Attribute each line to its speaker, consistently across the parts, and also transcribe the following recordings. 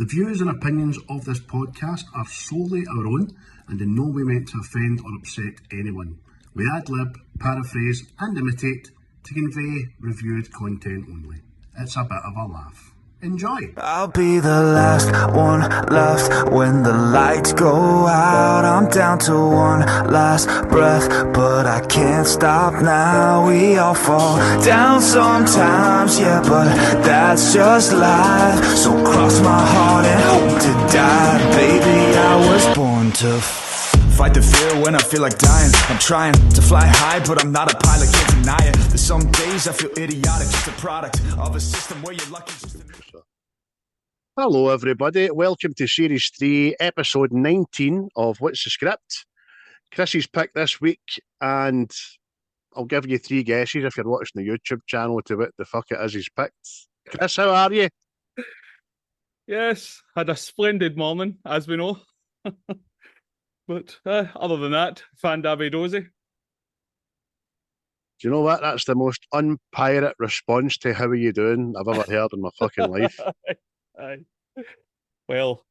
Speaker 1: The views and opinions of this podcast are solely our own and in no way meant to offend or upset anyone. We ad-lib, paraphrase and imitate to convey reviewed content only. It's a bit of a laugh. Enjoy!
Speaker 2: I'll be the last one left when the lights go out. I'm down to one last breath, but I can't stop now. We all fall down sometimes, yeah, but that's just life. So cross my heart and hope to die. Baby, I was born to fight the fear when I feel like dying. I'm trying to fly high, but I'm not a pilot, can't deny it. There's some days I feel idiotic, just a product of a system where you're lucky just to...
Speaker 3: Hello everybody, welcome to Series 3, Episode 19 of What's the Script? Chrissy's picked this week, and I'll give you three guesses if you're watching the YouTube channel to what the fuck it is he's picked. Chris, how are you?
Speaker 4: Yes, had a splendid morning, as we know. But other than that, fan-dabby-dozy.
Speaker 3: Do you know what? That's the most un-pirate response to how are you doing I've ever heard in my fucking life.
Speaker 4: Aye. Well,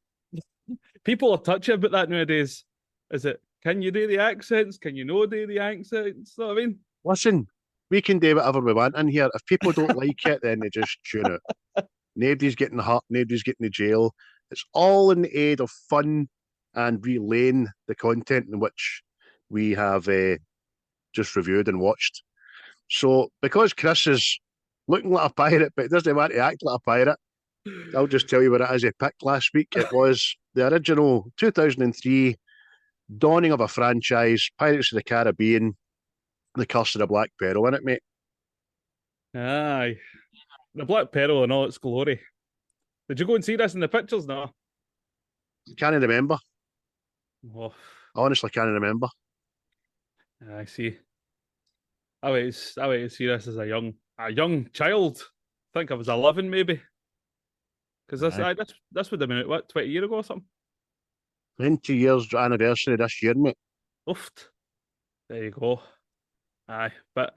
Speaker 4: people are touchy about that nowadays. Is it, can you do the accents? Can you no do the accents? You know what I mean?
Speaker 3: Listen, we can do whatever we want in here. If people don't like it, then they just tune out. Nobody's getting hurt, nobody's getting to jail. It's all in the aid of fun and relaying the content in which we have just reviewed and watched. So, because Chris is looking like a pirate, but he doesn't want to act like a pirate, I'll just tell you what it is he picked last week. It was the original 2003 dawning of a franchise, Pirates of the Caribbean, The Curse of the Black Pearl, innit, mate?
Speaker 4: Aye. The Black Pearl in all its glory. Did you go and see this in the pictures now?
Speaker 3: Can't remember.
Speaker 4: Oh,
Speaker 3: I honestly can't remember.
Speaker 4: I see. I went to see this as a young child. I think I was 11 maybe. Because this would have been, what, 20 years ago or something?
Speaker 3: 20 years anniversary this year, mate.
Speaker 4: Oofed. There you go. Aye. But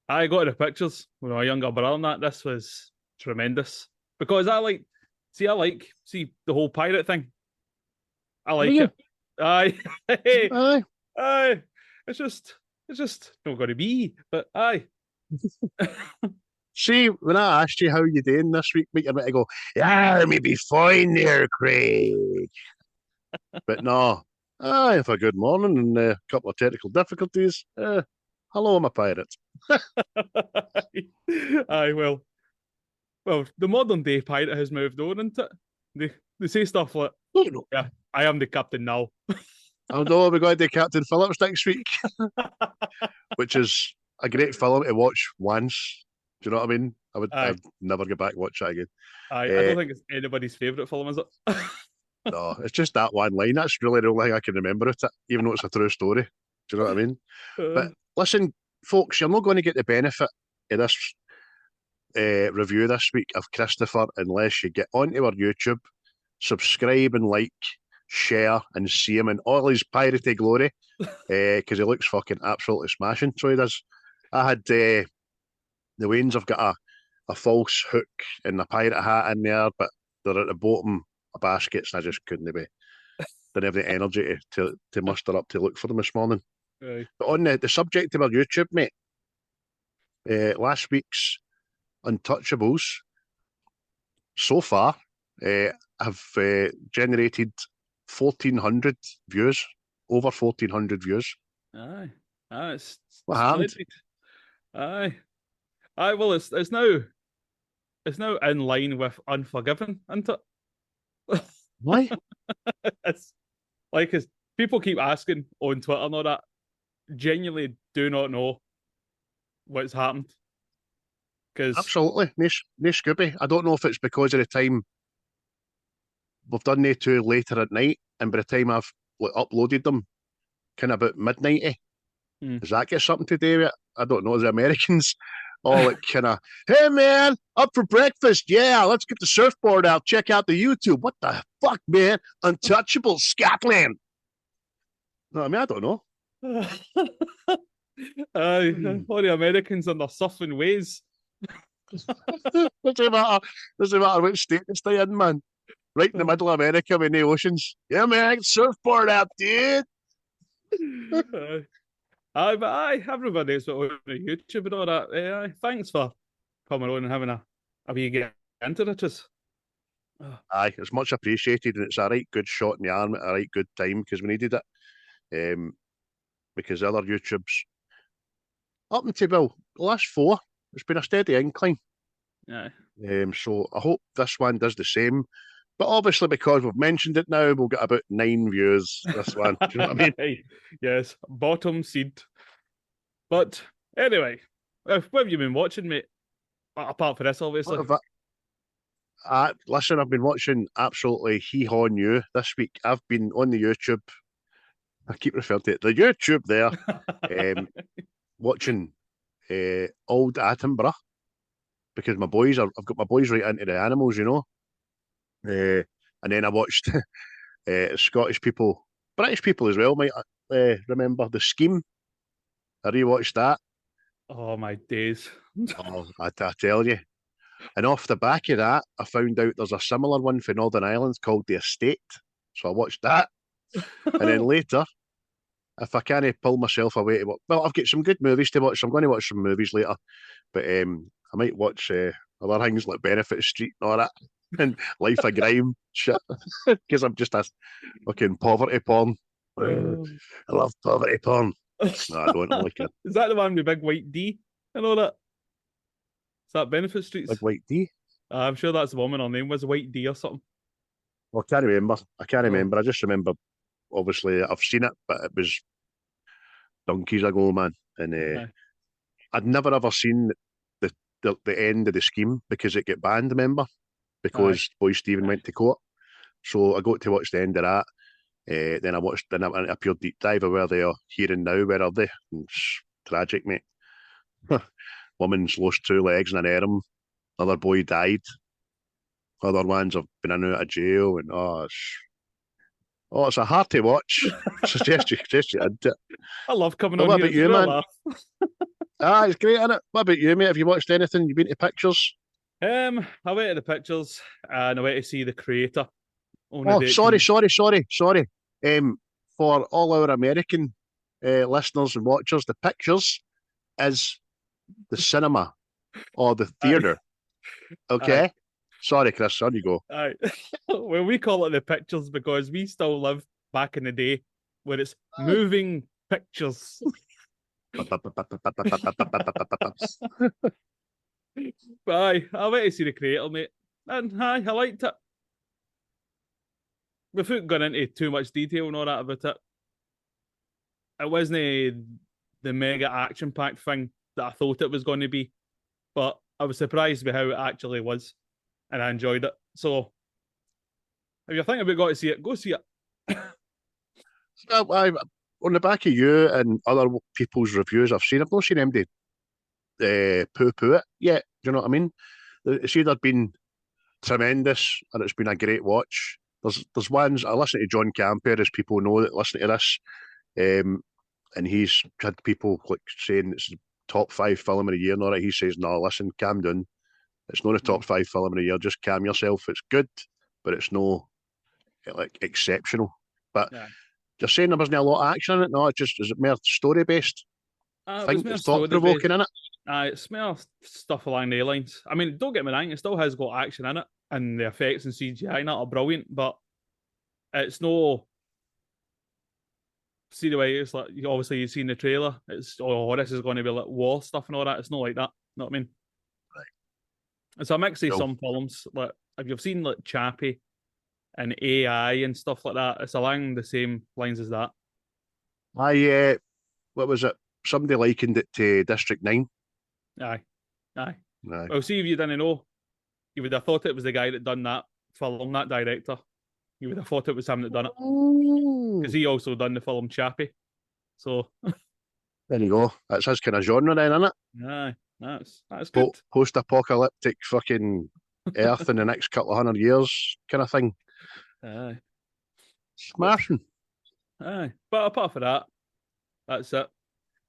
Speaker 4: I got the pictures with my younger brother and that. This was tremendous. Because I like the whole pirate thing. I like it. Aye.
Speaker 3: Aye.
Speaker 4: Aye. It's just not going to be, but aye.
Speaker 3: See, when I asked you how you doing this week, mate, you're meant to go, yeah, maybe fine there, Craig. But no, I have a good morning and a couple of technical difficulties. Hello, I'm a pirate.
Speaker 4: Aye, well, the modern day pirate has moved on, isn't it? They say stuff like, yeah, I am the captain now.
Speaker 3: Although we're going to Captain Phillips next week, which is a great film to watch once. Do you know what I mean? I'd never go back and watch that again.
Speaker 4: I don't think it's anybody's favourite film, is it?
Speaker 3: No, it's just that one line. That's really the only thing I can remember of it, even though it's a true story. Do you know what I mean? But listen, folks, you're not going to get the benefit of this review this week of Christopher unless you get onto our YouTube, subscribe and like, share and see him in all his piratey glory, because he looks fucking absolutely smashing. So he does. I had... the Waynes have got a false hook and a pirate hat in there, but they're at the bottom of baskets, and I just couldn't be. Didn't have the energy to muster up to look for them this morning.
Speaker 4: Aye.
Speaker 3: But on the subject of our YouTube, mate, last week's Untouchables so far have generated 1,400 views, over 1,400 views.
Speaker 4: Aye. It's
Speaker 3: what happened?
Speaker 4: Aye. Aye, well, it's now in line with Unforgiven, isn't it?
Speaker 3: Why?
Speaker 4: It's like, as people keep asking on Twitter and all that, genuinely do not know what's happened.
Speaker 3: Absolutely, no Scooby. I don't know if it's because of the time we've done the two later at night, and by the time I've uploaded them, kind of about midnight. Does that get something to do with it? I don't know. The Americans all like kind of, hey man, up for breakfast? Yeah, let's get the surfboard out. Check out the YouTube. What the fuck, man? Untouchable Scotland. No, I mean, I don't know.
Speaker 4: All the Americans and their surfing ways.
Speaker 3: Doesn't matter which state they stay in, man. right in the middle of America with no oceans. Yeah, man, surfboard out, dude.
Speaker 4: Everybody's on YouTube and all that. Thanks for coming on and having a wee get into it.
Speaker 3: Aye, it's much appreciated, and it's a right good shot in the arm at a right good time because we needed it. Because other YouTubes, up until well, the last 4, it's been a steady incline.
Speaker 4: Yeah.
Speaker 3: So I hope this one does the same. But obviously, because we've mentioned it now, we'll get about 9 views. This one, do you know what I mean?
Speaker 4: Yes, bottom seed. But anyway, what have you been watching, mate? Apart from this, obviously.
Speaker 3: Listen, I've been watching absolutely Hee Haw New this week. I've been on the YouTube. I keep referring to it, the YouTube there, watching Old Attenborough because I've got my boys right into the animals, you know. And then I watched Scottish people, British people as well, might remember The Scheme. I rewatched that.
Speaker 4: Oh, my days.
Speaker 3: Oh, I tell you. And off the back of that, I found out there's a similar one for Northern Ireland called The Estate. So I watched that. And then later, if I can't pull myself away to watch, well, I've got some good movies to watch. So I'm going to watch some movies later. But I might watch other things like Benefit Street and all that. And Life of Grime shit. Because I'm just a fucking poverty porn. I love poverty porn. No, I don't like it.
Speaker 4: Is that the one with Big White D and all that? Is that Benefit Streets?
Speaker 3: Big White D?
Speaker 4: I'm sure that's the woman. Her name was White D or something.
Speaker 3: Well, I can't remember. I just remember, obviously, I've seen it, but it was donkeys ago, man. And I'd never ever seen the end of The Scheme because it got banned, remember? Because Boy Stephen went to court. So I got to watch the end of that. Then I watched a pure deep dive of where they are here and now. Where are they? It's tragic, mate. Woman's lost 2 legs and an arm. Another boy died. Other ones have been in and out of jail. And it's a hard to watch. suggest you into it.
Speaker 4: I love coming
Speaker 3: But
Speaker 4: on
Speaker 3: what
Speaker 4: here.
Speaker 3: about you, man? It's great, isn't it? What about you, mate? Have you watched anything? You been to pictures?
Speaker 4: I went to the pictures and I went to see The Creator.
Speaker 3: Sorry. For all our American listeners and watchers, the pictures is the cinema or the theatre. Okay? Sorry, Chris, on you go.
Speaker 4: Well, we call it the pictures because we still live back in the day where it's moving pictures. But I went to see The Creator, mate. And I liked it. Without going into too much detail and all that about it, it wasn't the mega action-packed thing that I thought it was going to be, but I was surprised by how it actually was, and I enjoyed it. So, if you're thinking about going to see it, go see it.
Speaker 3: On the back of you and other people's reviews I've not seen anybody poo-poo it yet. Do you know what I mean? It's either been tremendous or it's been a great watch. There's ones, I listen to John Campier, as people know that listen to this, and he's had people like saying it's the top 5 film of the year and all that. He says, no, listen, calm down. It's not a top 5 film of the year. Just calm yourself. It's good, but it's no like exceptional. But you're saying there wasn't a lot of action in it? No, is it more story based? I think it's thought provoking in it.
Speaker 4: It's more stuff along the lines. I mean, don't get me wrong, it still has got action in it, and the effects and CGI and that are brilliant, but it's no. See the way it's like, obviously you've seen the trailer, it's this is going to be like war stuff and all that. It's not like that. You know what I mean?
Speaker 3: Right.
Speaker 4: It's a mix of some films. Like, if you've seen like Chappie and AI and stuff like that, it's along the same lines as that.
Speaker 3: What was it? Somebody likened it to District 9.
Speaker 4: Aye. Well, see, if you didn't know, you would have thought it was the guy that done that film, that director. You would have thought it was him that done it. Because he also done the film Chappie. So
Speaker 3: there you go. That's his kind of genre then, isn't it?
Speaker 4: Aye. That's good.
Speaker 3: Post-apocalyptic fucking Earth in the next couple of 100 years kind of thing.
Speaker 4: Aye.
Speaker 3: Smashing.
Speaker 4: Aye. But apart from that, that's it.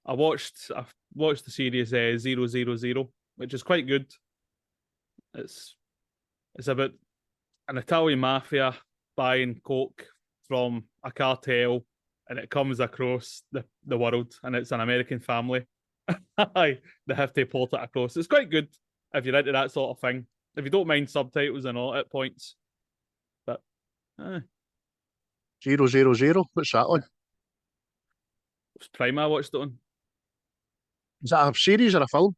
Speaker 4: I've watched the series 000, which is quite good. It's about an Italian mafia buying coke from a cartel, and it comes across the world, and it's an American family. They have to port it across. It's quite good if you're into that sort of thing. If you don't mind subtitles and all at points, but
Speaker 3: 000. What's that on?
Speaker 4: it's Prime I watched it on.
Speaker 3: Is that a series or a film?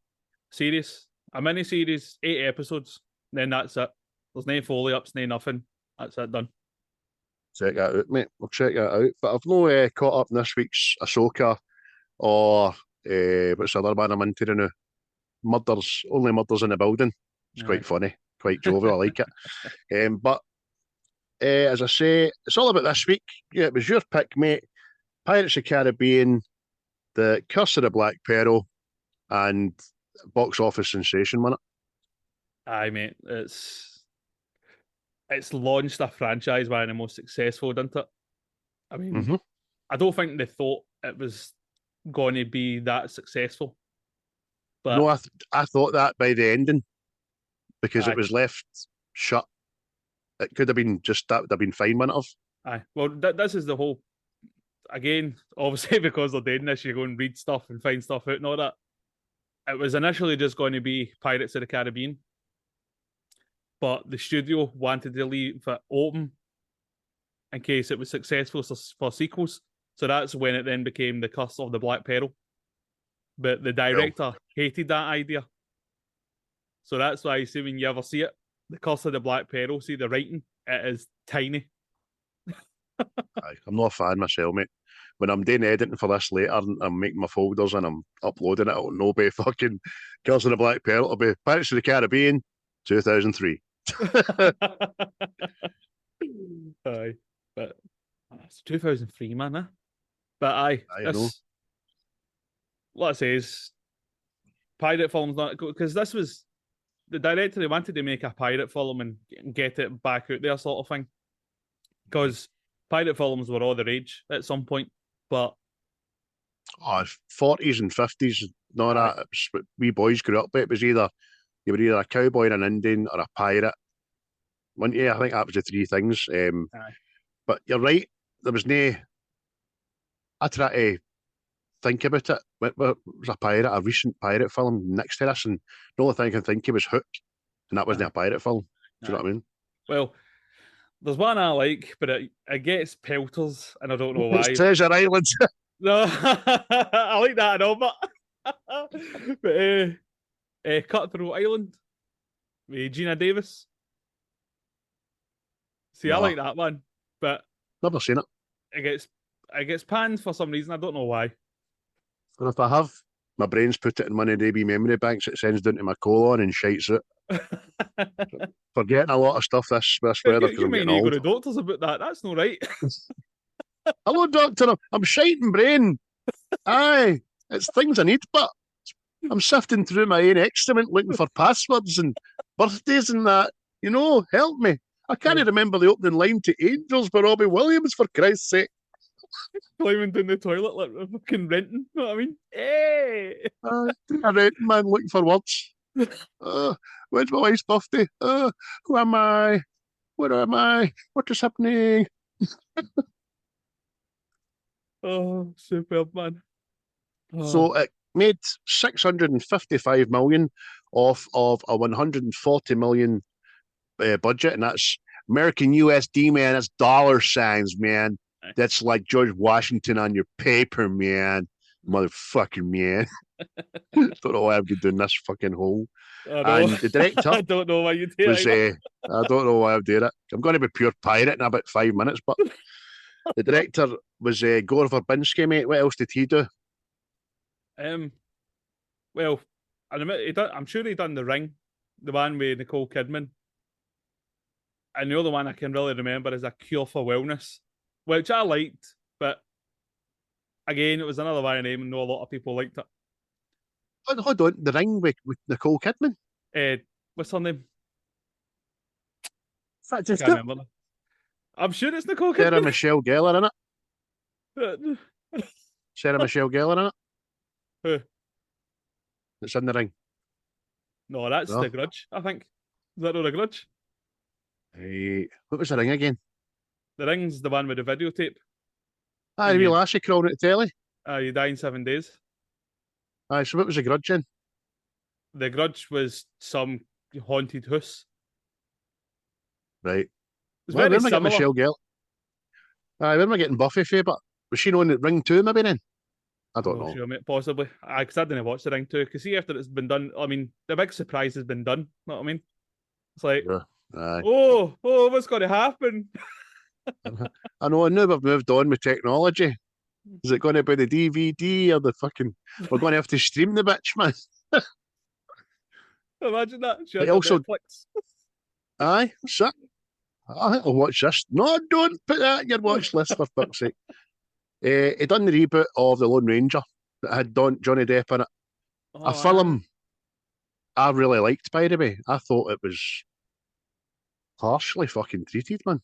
Speaker 4: Series, a mini series, 8 episodes. Then that's it. There's no foley ups, no nothing. That's it, done.
Speaker 3: Check that out, mate. I'll check that out. But I've no caught up in this week's Ahsoka or what's the other one I'm into now? Murders, Only Murders in the Building. It's quite funny, quite jovial. I like it. But as I say, it's all about this week. Yeah, it was your pick, mate. Pirates of the Caribbean, The Curse of the Black Pearl, and box office sensation, wasn't it?
Speaker 4: Aye, mate. It's launched a franchise one of the most successful, didn't it? I mean, I don't think they thought it was going to be that successful. But
Speaker 3: No, I thought that by the ending because
Speaker 4: Aye.
Speaker 3: it was left shut. It could have been just that would have been fine, wouldn't it have?
Speaker 4: aye, well, this is the whole. Again, obviously, because they're doing this, you go and read stuff and find stuff out and all that. It was initially just going to be Pirates of the Caribbean, but the studio wanted to leave it open in case it was successful for sequels. So that's when it then became The Curse of the Black Pearl. But the director hated that idea. So that's why, see, when you ever see it, The Curse of the Black Pearl, see the writing, it is tiny.
Speaker 3: Aye, I'm not a fan myself, mate. When I'm doing editing for this later and I'm making my folders and I'm uploading it, it'll no be fucking Curse of the Black Pearl. It'll be Pirates of the Caribbean 2003.
Speaker 4: Aye, but it's 2003, man. But aye,
Speaker 3: I know.
Speaker 4: What I say is, pirate films not because this was the director. They wanted to make a pirate film and get it back out there, sort of thing. Because pirate films were all the rage at some point, but
Speaker 3: 40s and 50s, no, that it was what we boys grew up with. It was either you were either a cowboy and an Indian or a pirate. I think that was the three things. But you're right. There was no. I try to think about it. What was a recent pirate film next to this, and the only thing I can think of was Hook, and that wasn't a pirate film. Do you know what I mean?
Speaker 4: Well, there's one I like, but it gets pelters, and I don't know why.
Speaker 3: It's Treasure Island.
Speaker 4: No, I like that and all, but Cutthroat Island with Gina Davis. See, I
Speaker 3: No.
Speaker 4: like that one, but
Speaker 3: Never seen it.
Speaker 4: it gets panned for some reason. I don't know why.
Speaker 3: And if I have, my brain's put it in one of the DB memory banks. It sends down to my colon and shites it. Forgetting a lot of stuff this weather because
Speaker 4: You
Speaker 3: I'm
Speaker 4: might
Speaker 3: getting
Speaker 4: need to go
Speaker 3: old.
Speaker 4: to doctors about that. That's not right.
Speaker 3: Hello, doctor. I'm shiting brain. Aye, it's things I need, but I'm sifting through my own excrement looking for passwords and birthdays and that. You know, help me. I can't remember the opening line to Angels by Robbie Williams, for Christ's sake.
Speaker 4: Climbing down the toilet like we're fucking renting. You know what I mean? Hey!
Speaker 3: A renting man looking for words. When's my wife's birthday? Who am I? Where am I? What is happening?
Speaker 4: Oh, superb, man. Oh.
Speaker 3: So it made 655 million off of a 140 million budget, and that's American USD, man. That's dollar signs, man. That's like George Washington on your paper, man. Motherfucking man. Don't know why I'm doing this fucking hole. And the director
Speaker 4: I don't know why you did
Speaker 3: was I don't know why I'm doing it. I'm going to be pure pirate in about 5 minutes, but the director was Gore Verbinski, mate. What else did he do?
Speaker 4: Well, I'm sure he done The Ring, the one with Nicole Kidman. And the other one I can really remember is A Cure for Wellness, which I liked, but again, it was another one name, and not a lot of people liked it.
Speaker 3: Hold on, The Ring with Nicole Kidman?
Speaker 4: What's her name?
Speaker 3: Is that just
Speaker 4: Can't remember. I'm sure it's Nicole Kidman.
Speaker 3: Sarah Michelle Gellar in it? Sarah Michelle Gellar in it?
Speaker 4: Who?
Speaker 3: It's in The Ring.
Speaker 4: No, that's
Speaker 3: No.
Speaker 4: The Grudge, I think. Is that not The Grudge?
Speaker 3: What was the ring again?
Speaker 4: The Ring's the one with the videotape.
Speaker 3: Aye, the wee lassie crawling at the telly.
Speaker 4: You die in 7 days.
Speaker 3: Aye, so what was the grudge in?
Speaker 4: The Grudge was some haunted house.
Speaker 3: Right.
Speaker 4: It's
Speaker 3: Where
Speaker 4: very
Speaker 3: am I getting
Speaker 4: similar.
Speaker 3: Michelle Gellar? Aye, where am I getting Buffy for? But was she on Ring 2 maybe then? I don't know.
Speaker 4: Sure, mate, possibly. Because I didn't watch the Ring too. Because see, after it's been done, I mean, the big surprise has been done. Know what I mean? It's like,
Speaker 3: Yeah. Aye.
Speaker 4: oh, what's going to happen?
Speaker 3: I know, I know we've moved on with technology. Is it going to be the DVD or the fucking... We're going to have to stream the bitch, man.
Speaker 4: Imagine that. She had
Speaker 3: But also-
Speaker 4: Netflix.
Speaker 3: Aye, what's that? I'll watch this. No, don't put that in your watch list, for fuck's sake. He done the reboot of The Lone Ranger that had Johnny Depp in it.
Speaker 4: Oh,
Speaker 3: A film I really liked, by the way. I thought it was harshly fucking treated, man.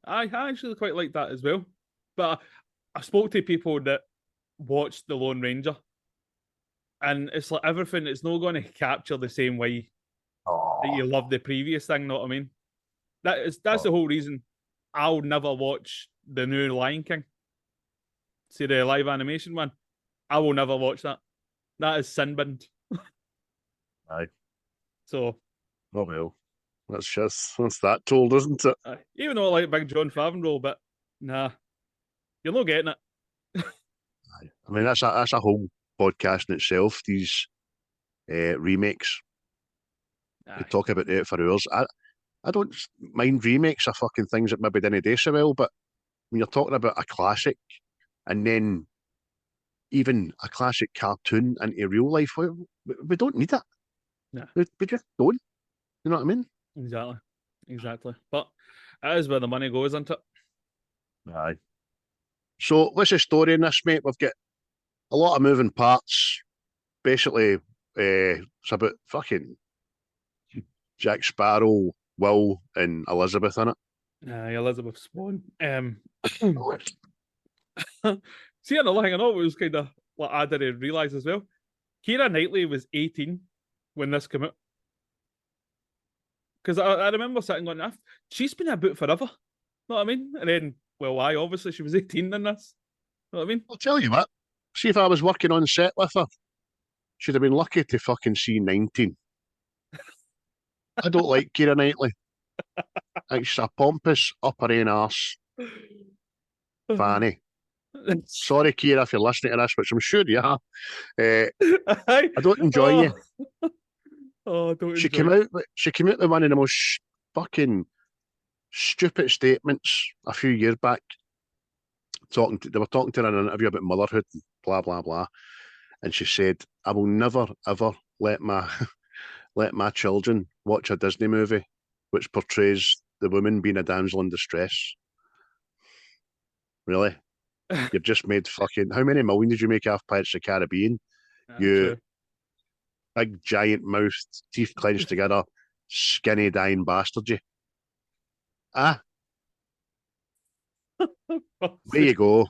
Speaker 4: I actually quite like that as well. But I spoke to people that watched The Lone Ranger, and it's like everything, it's not going to capture the same way that you love the previous thing, know what I mean? That's the whole reason I'll never watch the new Lion King. See the live animation one? I will never watch that. That is sin binned.
Speaker 3: Aye.
Speaker 4: So,
Speaker 3: Oh well. That's that told, isn't it?
Speaker 4: even though I like Big John Favreau, but nah, you're not getting it.
Speaker 3: Aye. I mean, that's a whole podcast in itself, these remakes. We talk about it for hours. I don't mind remakes of fucking things that maybe didn't do so well, but when you're talking about a classic and then even a classic cartoon into real life, we don't need it.
Speaker 4: Nah.
Speaker 3: We just don't. You know what I mean?
Speaker 4: Exactly. But that is where the money goes, isn't it?
Speaker 3: Aye. So what's the story in this, mate? We've got a lot of moving parts. Basically, it's about fucking Jack Sparrow, Will, and Elizabeth in it.
Speaker 4: Elizabeth Swan. See, another thing I know was kind of what I didn't realise as well. Keira Knightley was 18 when this came out. Because I remember sitting going, she's been about forever. Know what I mean? And then, well, obviously she was 18 in this. Know what I mean?
Speaker 3: I'll tell you what, see if I was working on set with her, she'd have been lucky to fucking see 19. I don't like Keira Knightley. It's a pompous upper end arse fanny. Sorry, Keira, if you're listening to this, which I'm sure you are. I don't enjoy you.
Speaker 4: Oh, don't
Speaker 3: She
Speaker 4: enjoy
Speaker 3: came out with one of the most fucking stupid statements a few years back. They were talking to her in an interview about motherhood, and blah blah blah, and she said, "I will never ever let my children watch a Disney movie which portrays the woman being a damsel in distress." Really? You've just made fucking... How many million did you make off Pirates of the Caribbean? You big giant mouthed, teeth clenched together, skinny dying bastard, you. There you go.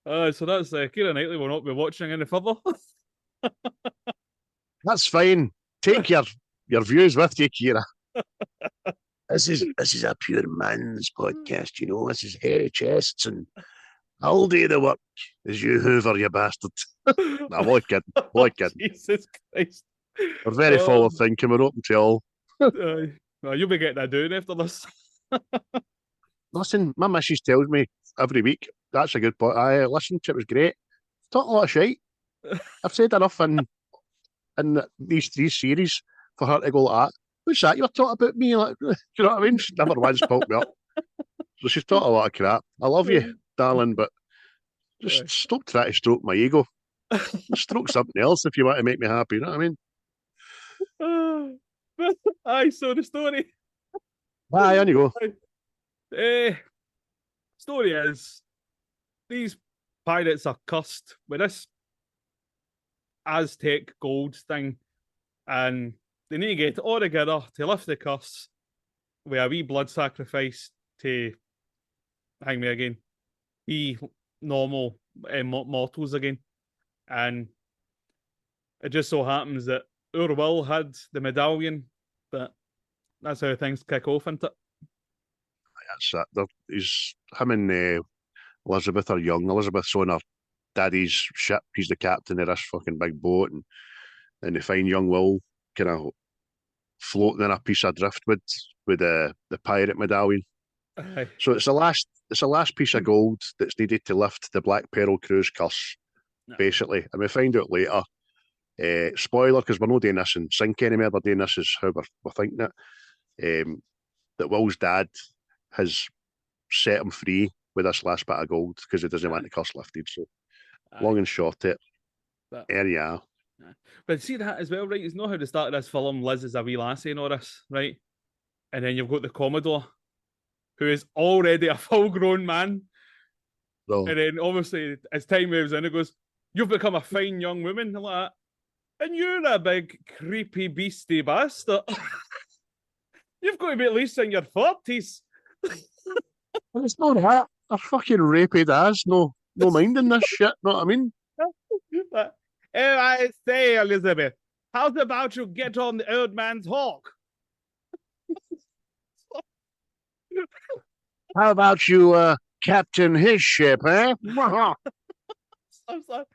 Speaker 4: So that's Keira Knightley will not be watching any further.
Speaker 3: That's fine. Take your views with you, Kira. This is a pure man's podcast, you know. This is hairy chests and I'll do the work as you hoover, you bastard. I'm only kidding.
Speaker 4: Jesus Christ.
Speaker 3: We're very forward thinking, we're open to all.
Speaker 4: Well, you'll be getting a doing after this.
Speaker 3: Listen, my missus tells me every week, that's a good point. I listened to it, was great. Talk a lot of shite. I've said enough in these three series for her to go like that. What's that? You were talking about me? Like, you know what I mean? She's never once poked me up. So she's taught a lot of crap. I love you, darling, but just stop trying to stroke my ego. Stroke something else if you want to make me happy, you know what I mean?
Speaker 4: Aye, so the story.
Speaker 3: Aye, on you
Speaker 4: go. Story is, these pirates are cursed with this Aztec gold thing, and they need to get it all together to lift the curse with a wee blood sacrifice to hang me again. Be normal mortals again. And it just so happens that our Will had the medallion that That's how things kick off, isn't it?
Speaker 3: That's it. Him and Elizabeth are young. Elizabeth's on her daddy's ship. He's the captain of this fucking big boat, and they find young Will kind of floating in a piece of driftwood with the pirate medallion.
Speaker 4: Aye.
Speaker 3: So it's the last piece of gold that's needed to lift the Black Pearl crew's curse, basically. And we find out later. Spoiler, because we're not doing this in sync anymore. We're doing this as how we're thinking it. That Will's dad has set him free with this last bit of gold because he doesn't want the curse lifted. So, long and short, there you are.
Speaker 4: But see that as well, right? It's not how the start of this film, Liz is a wee lassie and all this, right? And then you've got the Commodore, who is already a full-grown man.
Speaker 3: So,
Speaker 4: And then obviously, as time moves in, it goes, "You've become a fine young woman," like that. "And you're a big, creepy, beastie bastard. You've got to be at least in your 40s.
Speaker 3: it's not that. They're fucking rapey dads. No minding this shit. Know what I mean?
Speaker 4: I say, Elizabeth, how's about you get on the old man's hawk?
Speaker 3: How about you captain his ship, eh?
Speaker 4: I was like,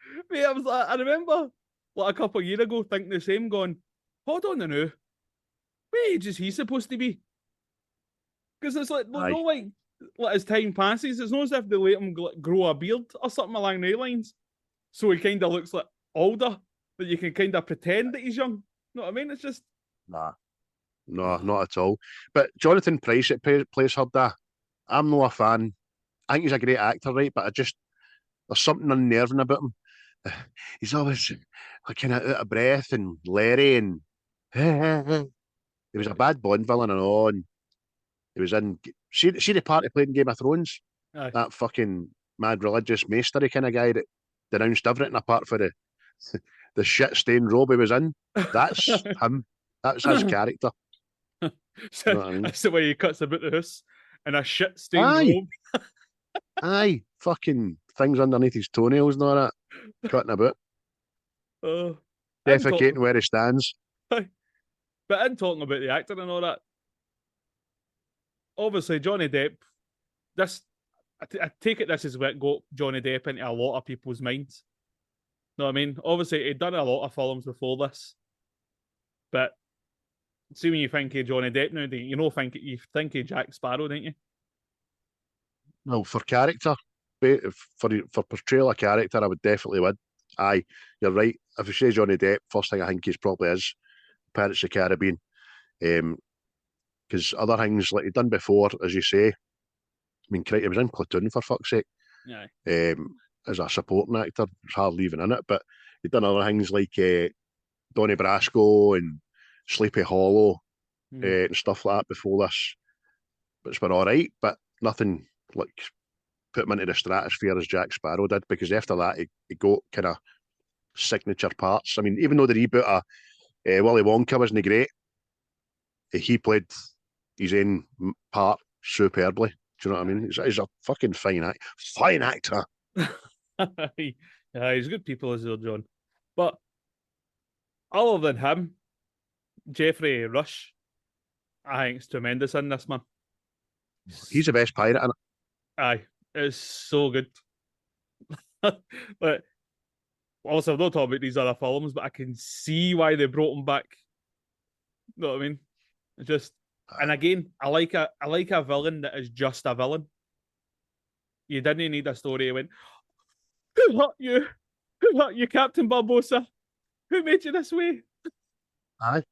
Speaker 4: I remember like a couple of years ago thinking the same, going, hold on now, what age is he supposed to be? Because it's like, no, like as time passes, it's not as if they let him grow a beard or something along those lines. So he kind of looks like older, that you can kind of pretend that he's young. You know what I mean? It's just...
Speaker 3: Nah. No, not at all. But Jonathan Pryce that plays Hurda, I'm not a fan. I think he's a great actor, right? But there's something unnerving about him. He's always like kind of out of breath and leery, and he was a bad Bond villain and all. And he was in. See the part he played in Game of Thrones.
Speaker 4: Aye.
Speaker 3: That fucking mad religious maestery kind of guy that denounced everything apart for the shit stained robe he was in. That's him. That's his character.
Speaker 4: So,
Speaker 3: you know what I mean?
Speaker 4: That's the way he cuts about the house in a shit stained robe.
Speaker 3: Aye, fucking things underneath his toenails and all that, cutting about, defecating where he stands.
Speaker 4: But in talking about the actor and all that, obviously Johnny Depp, I take it this is what got Johnny Depp into a lot of people's minds. Know what I mean? Obviously, he'd done a lot of films before this, but see when you think of Johnny Depp now, you think of Jack Sparrow, don't you?
Speaker 3: Well, for character, for portrayal of character, I would definitely win. Aye, you're right. If you say Johnny Depp, first thing I think he's probably is Pirates of the Caribbean. Because other things like he'd done before, as you say, I mean, he was in Platoon for fuck's sake.
Speaker 4: Yeah.
Speaker 3: As a supporting actor, there's hardly even in it, but he'd done other things like Donnie Brasco and Sleepy Hollow and stuff like that before this, which were all right, but nothing like put him into the stratosphere as Jack Sparrow did, because after that he got kind of signature parts. I mean, even though the reboot of Willy Wonka wasn't great, he played his own part superbly. Do you know what I mean? He's a fucking fine actor.
Speaker 4: Yeah, he's good people as well, John. But other than him, Jeffrey Rush, I think, is tremendous in this, man.
Speaker 3: He's the best pirate in it.
Speaker 4: Aye, it's so good. But also, I'm not talking about these other films, but I can see why they brought him back. You know what I mean? It's just, and again, I like a villain that is just a villain. You didn't need a story. He went, "Who hurt you? Who hurt you, Captain Barbosa? Who made you this way?"
Speaker 3: Aye.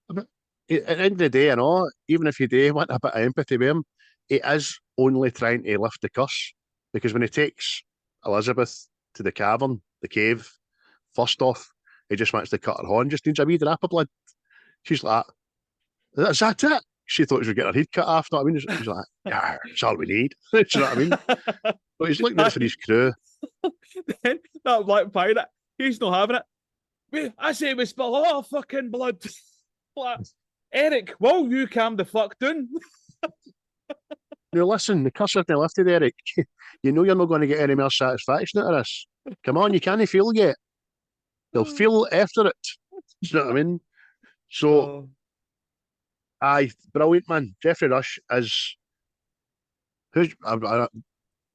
Speaker 3: But at the end of the day, and all, even if you do want a bit of empathy with him, he is only trying to lift the curse. Because when he takes Elizabeth to the cavern, the cave, first off, he just wants to cut her horn, just needs a wee drop of blood. She's like, "Is that it?" She thought she was getting her head cut off. You know what I mean? She's like, "Yeah, it's all we need." Do you know what I mean? But he's looking out for his crew.
Speaker 4: Then that black pirate, he's not having it. I say we spill all fucking blood. Like, Eric, will you calm the fuck down?
Speaker 3: Now listen, the curse isn't lifted, Eric. You know you're not going to get any more satisfaction out of this. Come on, you can't feel yet. You'll feel after it. Do you know what I mean? So Aye, brilliant, man. Jeffrey Rush is who's. I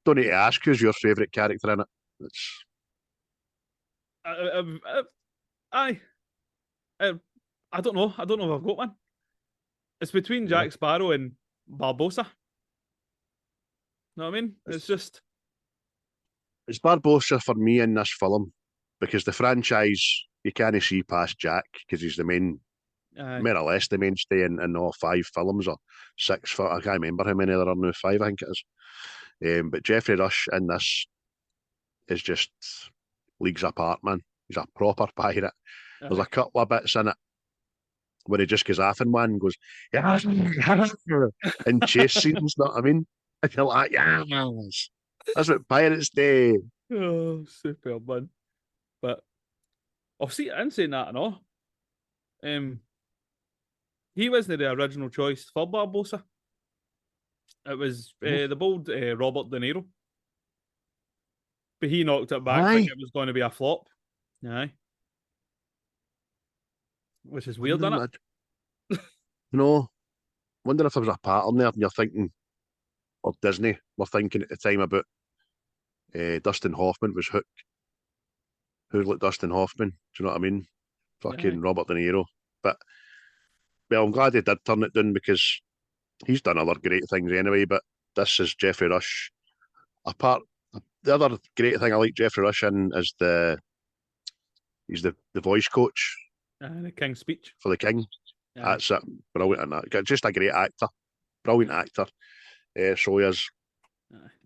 Speaker 3: don't need to ask who's your favourite character in it. It's
Speaker 4: Aye. I don't know. I don't know if I've got one. It's between
Speaker 3: yeah.
Speaker 4: Jack Sparrow and Barbossa. Know what I mean? It's just
Speaker 3: It's Barbossa for me in this film because the franchise you can't see past Jack because he's the main, more or less the mainstay in all 5 films or 6. I can't remember how many there are now. 5, I think it is. But Jeffrey Rush in this is just leagues apart, man. He's a proper pirate. There's a couple of bits in it where he just goes off and one goes, yeah, in chase scenes, know what I mean? And you're like, yeah, that's what pirates do.
Speaker 4: oh, superb, man. But I'll see. I'm saying that and all. He wasn't the original choice for Barbossa. It was the bold Robert De Niro, but he knocked it back, thinking it was going to be a flop. Aye, which is weird, isn't it?
Speaker 3: No, wonder if there was a pattern there, and you're thinking, or Disney were thinking at the time about Dustin Hoffman was Hook. Who's like Dustin Hoffman? Do you know what I mean? Fucking Robert De Niro. But well, I'm glad he did turn it down because he's done other great things anyway. But this is Jeffrey Rush. Apart, the other great thing I like Jeffrey Rush in is he's the voice coach.
Speaker 4: The King's Speech
Speaker 3: for the King.
Speaker 4: Yeah.
Speaker 3: That's it. Brilliant in that. Just a great actor. Brilliant actor. So he is.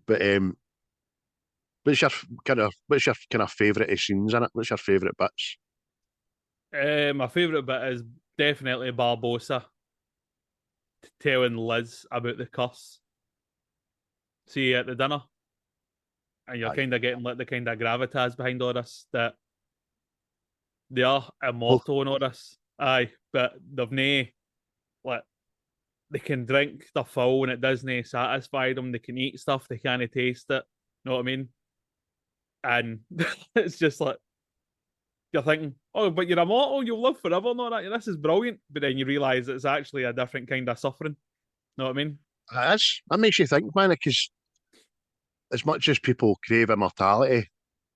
Speaker 3: But what's your kind of favourite scenes in it? What's your favourite bits?
Speaker 4: My favourite bit is definitely Barbossa telling Liz about the curse. See at the dinner, and you're kind of getting like the kind of gravitas behind all this that they are immortal and all this. Aye, but they've nae like they can drink their full and it doesn't satisfy them. They can eat stuff, they can't taste it. Know what I mean? And it's just like you're thinking, oh, but you're immortal, you'll live forever, and all that. This is brilliant. But then you realise it's actually a different kind of suffering. Know what I mean?
Speaker 3: It is. That makes you think, man, because as much as people crave immortality,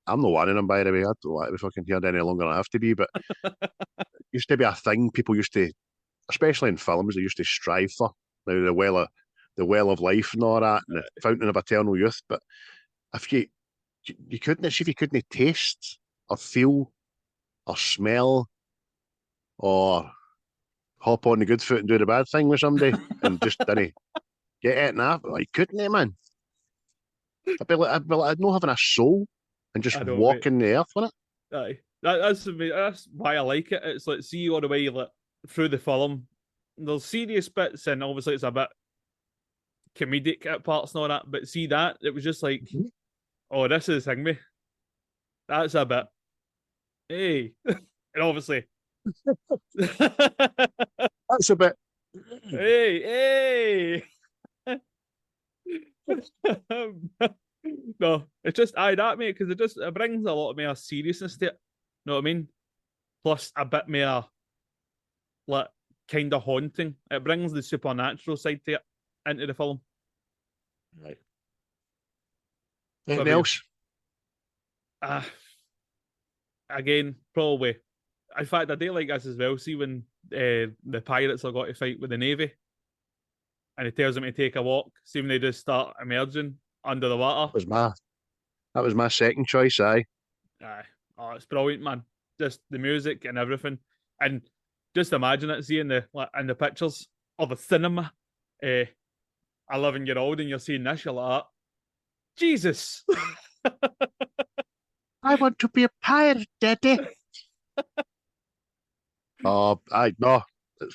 Speaker 3: I'm not one of them, by the way. I don't want to be fucking here any longer than I have to be, but it used to be a thing people used to, especially in films, they used to strive for. Now the well of life and all that, and the fountain of eternal youth. But if you couldn't, see if you couldn't taste or feel or smell or hop on the good foot and do the bad thing with somebody and just didn't get it and that, like couldn't it, man? I'd not having a soul and just walking the earth with it.
Speaker 4: Aye, that's why I like it. It's like see all the way like through the film. There's serious bits and obviously it's a bit comedic at parts and all that. But see that it was just like, oh, this is the thing, me. That's a bit, hey, and obviously
Speaker 3: that's a bit,
Speaker 4: hey. No, it's just that mate because it brings a lot of more seriousness to it. Know what I mean? Plus a bit more like kind of haunting. It brings the supernatural side to it into the film.
Speaker 3: Right. Anything else?
Speaker 4: Again, probably. In fact, I do like this as well. See when the pirates are got to fight with the navy, and he tells them to take a walk. See when they just start emerging under the water.
Speaker 3: That was my second choice. Aye.
Speaker 4: Oh, it's brilliant, man. Just the music and everything, and just imagine it. Seeing in the pictures of a cinema, 11-year-old, and you're seeing this, you're like, Jesus.
Speaker 3: I want to be a pirate, Daddy. Oh, I no. Do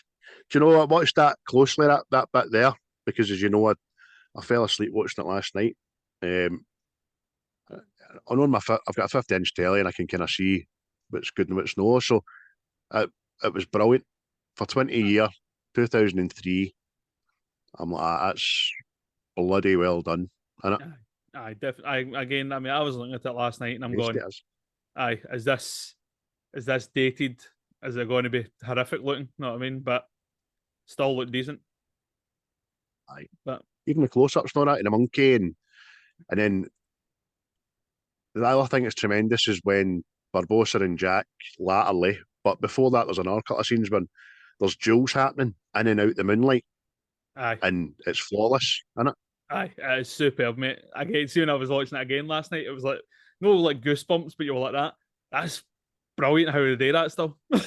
Speaker 3: you know I watched that closely that bit there because as you know I fell asleep watching it last night. I know I've got a 50-inch telly and I can kind of see what's good and what's no. So it was brilliant for 20 years, 2003. I'm like, that's bloody well done, isn't it?
Speaker 4: Aye, definitely. Again, I mean, I was looking at it last night and I'm going, aye, is this dated? Is it going to be horrific looking? Know what I mean? But still looked decent.
Speaker 3: Aye.
Speaker 4: But
Speaker 3: even the close-ups and all that, and the monkey, and then the other thing that's tremendous is when Barbosa and Jack latterly, but before that, there's another couple of scenes when there's duels happening in and out the moonlight,
Speaker 4: aye,
Speaker 3: and it's flawless, isn't it?
Speaker 4: aye, it's superb, mate. Again, see when I was watching it again last night, it was like no like goosebumps, but you were like that. That's brilliant how they do that stuff. You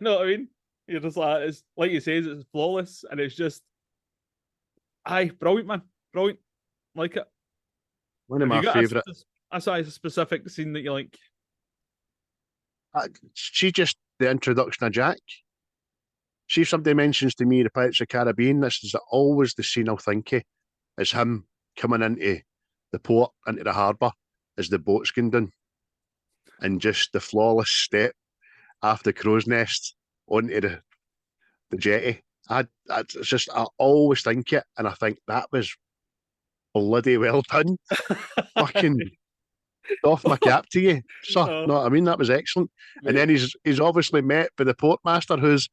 Speaker 4: know what I mean? You're just like it's like you say, it's flawless, and it's just aye, brilliant, man, brilliant. Like it.
Speaker 3: One of
Speaker 4: Have
Speaker 3: my
Speaker 4: you got
Speaker 3: favourite.
Speaker 4: a specific scene that you like?
Speaker 3: She just the introduction of Jack. See, if somebody mentions to me the Pirates of the Caribbean, this is always the scene I'll think of, is him coming into the port, into the harbour, as the boat's going down, and just the flawless step after the crow's nest onto the jetty. It's just, I always think it, and I think that was bloody well done. Fucking off my cap to you, sir. No, I mean, that was excellent.
Speaker 4: Mate.
Speaker 3: And then he's obviously met by the portmaster, who's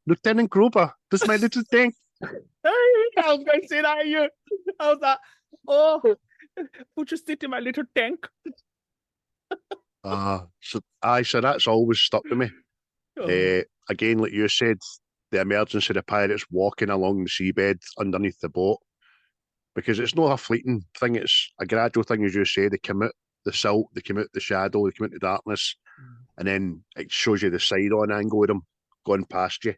Speaker 3: Lieutenant Grover. This is my little tank.
Speaker 4: I was going to say that to you. I was like, oh, we'll just sit in my little tank.
Speaker 3: So that's always stuck with me.
Speaker 4: Oh.
Speaker 3: Again, like you said, the emergence of the pirates walking along the seabed underneath the boat, because it's not a fleeting thing, it's a gradual thing, as you say. They come out the silt, they come out the shadow, they come out the darkness, and then it shows you the side-on angle of them going past you.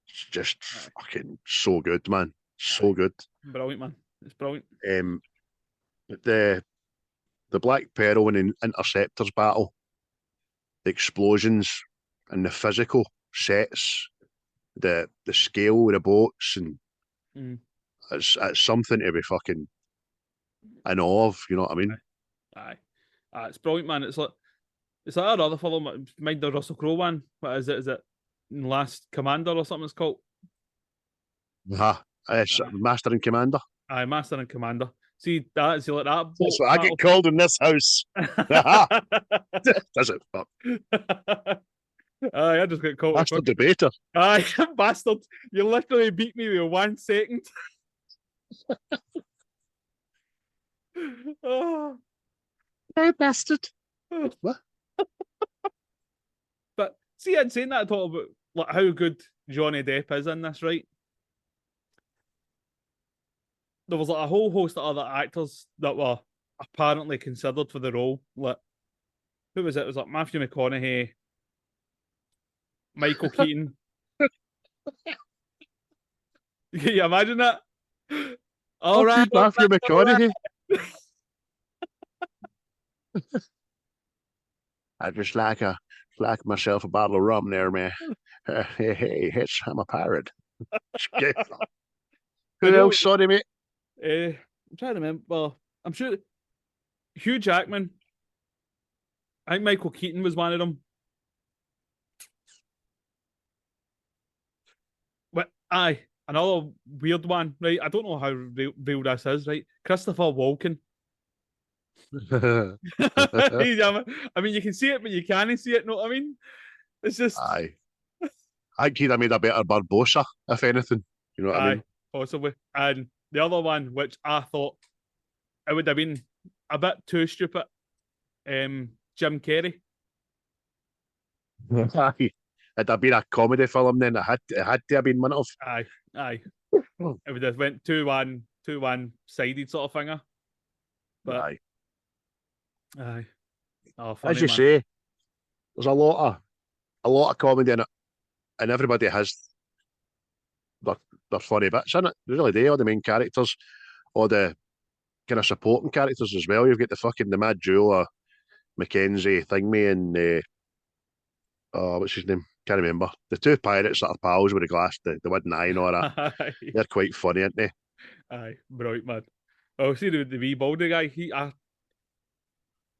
Speaker 3: It's just fucking so good, man. So good.
Speaker 4: Brilliant, man. It's brilliant.
Speaker 3: The Black Pearl and Interceptors battle, the explosions and the physical sets, the scale of the boats, and it's something to be fucking in awe of, you know what I mean?
Speaker 4: Aye. It's brilliant, man. It's like our other film, mind the Russell Crowe one. What is it? Is it Last Commander or something it's called?
Speaker 3: It's Master and Commander.
Speaker 4: Aye, Master and Commander. See that? See like that?
Speaker 3: That's what I get called in this house. Does it? Fuck.
Speaker 4: Aye, I just got caught.
Speaker 3: Master debater.
Speaker 4: Aye, bastard! You literally beat me with 1 second. Oh.
Speaker 3: Hey, bastard. What?
Speaker 4: But see, I'd saying that, I thought about like how good Johnny Depp is in this, right? There was like a whole host of other actors that were apparently considered for the role. Like, who was it? It was like Matthew McConaughey, Michael Keaton. Can you imagine that? All right,
Speaker 3: Matthew McConaughey. I just like myself a bottle of rum there, man. Hey, I'm a pirate. Who else? Sorry, mate.
Speaker 4: I'm trying to remember. Well, I'm sure Hugh Jackman. I think Michael Keaton was one of them. But aye, another weird one, right? I don't know how real this is, right? Christopher Walken. I mean, you can see it, but you can't see it. Know what I mean? It's just
Speaker 3: aye. I think he'd have made a better Barbosa, if anything. You know what I mean?
Speaker 4: Possibly. And the other one, which I thought it would have been a bit too stupid, Jim Carrey.
Speaker 3: Aye. It'd have been a comedy film then. It had to have been one of.
Speaker 4: Aye. It would have went 2-1 sided sort of thinger. But aye. Oh, funny,
Speaker 3: as you
Speaker 4: man.
Speaker 3: say, there's a lot of comedy in it, and everybody has their funny bits in it. They really do. All the main characters, all the kind of supporting characters as well. You've got the mad duo of Mackenzie Thingme and what's his name? Can't remember. The two pirates that are pals with the glass, the wooden eye and all that. They're quite funny, aren't they?
Speaker 4: Aye, brilliant, man. Oh, see the wee baldy guy.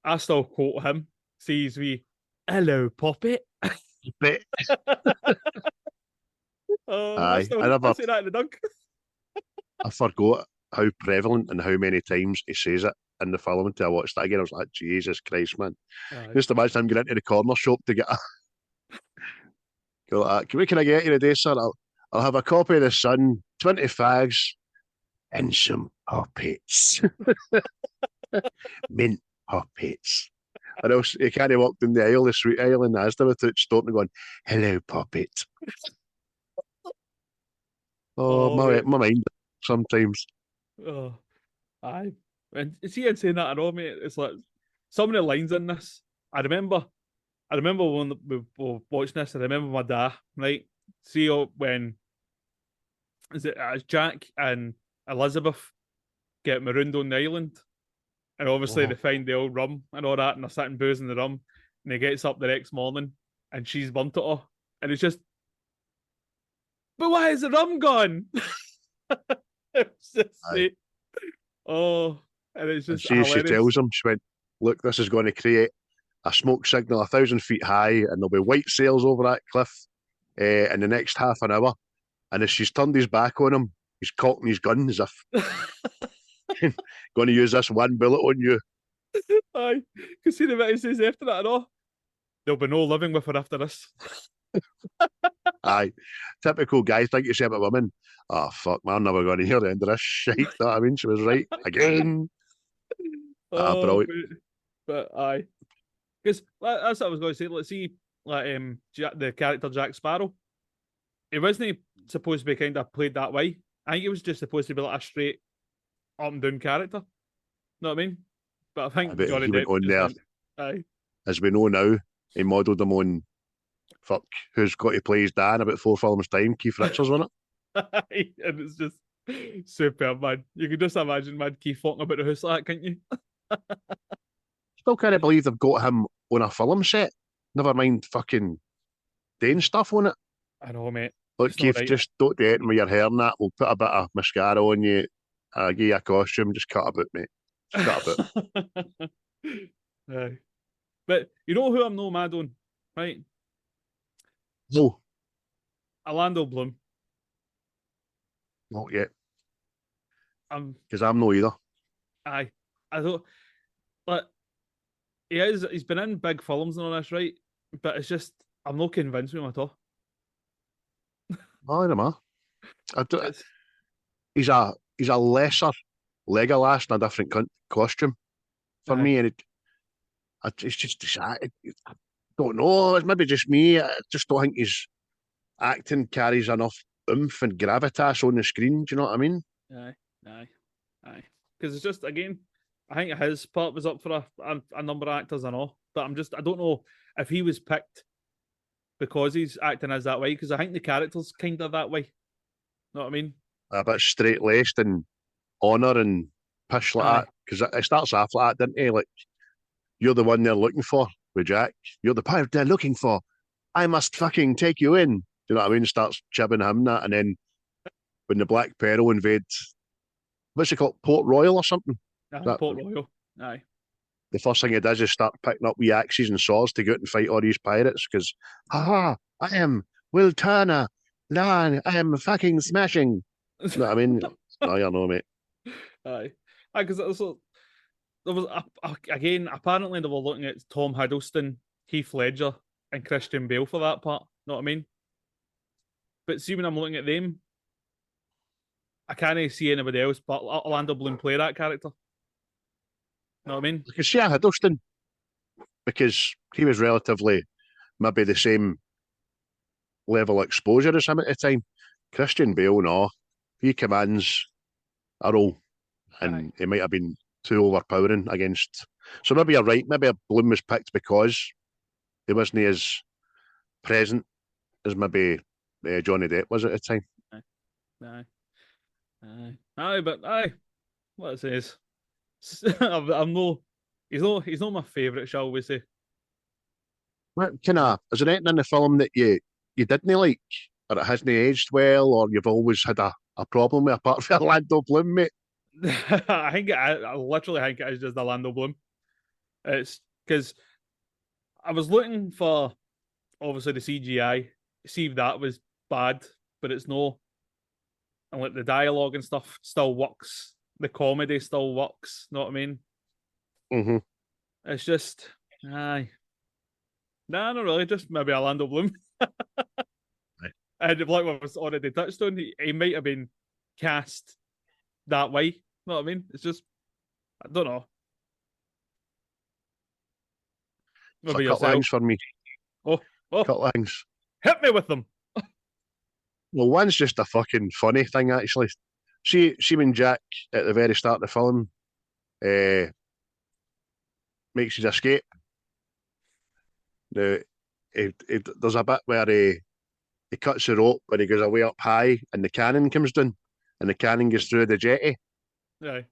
Speaker 4: I still quote him. Sees we, hello, Poppet.
Speaker 3: But,
Speaker 4: I say that in the dunk.
Speaker 3: I forgot how prevalent and how many times he says it in the film until I watched that again. I was like, Jesus Christ, man. Just imagine him getting into the corner shop to get a go like that. Can I get you today, sir? I'll have a copy of The Sun, 20 fags, and some puppets. Mint puppets. Or else you can't walk down the aisle, the sweet aisle in Asda without stopping and going, hello, puppet. Oh,
Speaker 4: Oh, mate.
Speaker 3: my mind sometimes.
Speaker 4: Oh, aye. And see, in saying that, I know, mate. It's like some of the lines in this. I remember when we were watching this. I remember my dad, right? See when is it Jack and Elizabeth get marooned on the island, and obviously they find the old rum and all that, and they're sitting boozing the rum, and he gets up the next morning, and she's burnt it all, and it's just, but why is the rum gone? It's just, mate, oh, and it's
Speaker 3: And
Speaker 4: just
Speaker 3: she
Speaker 4: hilarious.
Speaker 3: tells him, she went, look, this is going to create a smoke signal 1,000 feet high, and there'll be white sails over that cliff in the next half an hour. And as she's turned his back on him, he's cocking his gun as if going to use this one bullet on you.
Speaker 4: Aye, because see the bit he says after that, and all, there'll be no living with her after this.
Speaker 3: Aye. Typical guy think you say about women. Oh, fuck, man, never going to hear the end of this shit. You know what I mean? She was right. Again.
Speaker 4: Oh,
Speaker 3: brilliant.
Speaker 4: but aye, because that's what I was going to say. Let's see, like the character Jack Sparrow, he wasn't supposed to be kind of played that way. I think he was just supposed to be like a straight up and down character. Know what I mean? But I think
Speaker 3: But
Speaker 4: Johnny
Speaker 3: he went
Speaker 4: Depp
Speaker 3: on
Speaker 4: just
Speaker 3: there,
Speaker 4: went, aye.
Speaker 3: as we know now, he modelled him on, fuck, who's got to play his dad in about 4 films' time? Keith Richards, wasn't it?
Speaker 4: And it's just superb, man. You can just imagine, man, Keith walking about the house like that, can't you?
Speaker 3: Still can't believe they've got him on a film set. Never mind fucking doing stuff on it.
Speaker 4: I know, mate.
Speaker 3: Look,
Speaker 4: It's not
Speaker 3: Keith,
Speaker 4: right.
Speaker 3: just don't do anything with your hair and that. We'll put a bit of mascara on you, give you a costume, just cut a bit, mate. Just cut a bit.
Speaker 4: Aye. But you know who I'm no mad on, right?
Speaker 3: No,
Speaker 4: Orlando Bloom.
Speaker 3: not yet,
Speaker 4: I'm
Speaker 3: because I'm no either.
Speaker 4: I don't, but he's been in big films and all this, right? But it's just I'm not convinced with him at all.
Speaker 3: I don't know.
Speaker 4: It's,
Speaker 3: He's a lesser Legolas in a different costume for
Speaker 4: aye.
Speaker 3: me, and it's just I don't know. It's maybe just me. I just don't think his acting carries enough oomph and gravitas on the screen. Do you know what I mean?
Speaker 4: Aye, aye. Because it's just again, I think his part was up for a number of actors and all, but I don't know if he was picked because he's acting as that way. Because I think the character's kind of that way. Know what I mean?
Speaker 3: A bit straight laced and honour and pish like
Speaker 4: Aye.
Speaker 3: that. Because it starts off like that, didn't it? Like, you're the one they're looking for with Jack. You're the pirate they're looking for. I must fucking take you in. Do you know what I mean? Starts chibbing him that, and then when the Black Pearl invade, what's it called, Port Royal or something?
Speaker 4: Aye,
Speaker 3: That
Speaker 4: Port Royal. Aye.
Speaker 3: the first thing he does is start picking up wee axes and swords to go out and fight all these pirates because, haha, I am Will Turner. Nah, I am fucking smashing. You know what I mean? No, you know, mate.
Speaker 4: Aye. Aye, because there was again. Apparently, they were looking at Tom Hiddleston, Heath Ledger, and Christian Bale for that part. Know what I mean? But see, when I'm looking at them, I can't see anybody else but Orlando Bloom play that character. Know what I mean?
Speaker 3: I can see a Hiddleston because he was relatively maybe the same level of exposure as him at the time. Christian Bale, no, he commands a role, and he might have been too overpowering against. So maybe you're right. Maybe Bloom was picked because he wasn't as present as maybe Johnny Depp was at the time.
Speaker 4: Aye. But aye. What it says. I'm no. He's not my favourite, shall we say?
Speaker 3: What kind of is there anything in the film that you didn't like, or it hasn't aged well, or you've always had a problem with apart from Orlando Bloom, mate?
Speaker 4: I literally think it is just Orlando Bloom. It's because I was looking for obviously the CGI, see if that was bad, but it's no. And like the dialogue and stuff still works. The comedy still works. Know what I mean?
Speaker 3: Mm-hmm.
Speaker 4: It's just aye. Nah, not really. Just maybe Orlando Bloom. And like what was already touched on, he might have been cast that way. You know what I mean? It's just, I don't know.
Speaker 3: So
Speaker 4: Maybe
Speaker 3: a couple of
Speaker 4: yourself.
Speaker 3: things for me.
Speaker 4: Oh,
Speaker 3: Couple of things.
Speaker 4: hit me with them.
Speaker 3: Well, one's just a fucking funny thing, actually. See when Jack, at the very start of the film, makes his escape. Now, there's a bit where he cuts the rope when he goes away up high and the cannon comes down and the cannon goes through the jetty.
Speaker 4: Aye.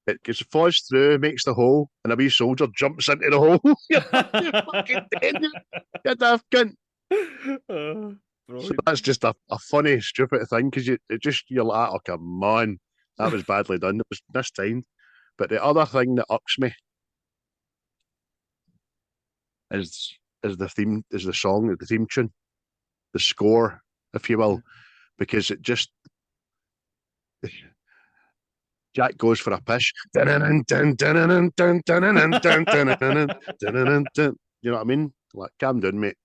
Speaker 3: It goes, falls through, makes the hole, and a wee soldier jumps into the hole. You're fucking dead, you daft cunt. So that's just a funny, stupid thing because you're like, oh, come on. That was badly done. It was mistimed. But the other thing that ups me is the song, the theme tune, the score, if you will, because it just Jack goes for a piss. You know what I mean? Like, calm down, mate.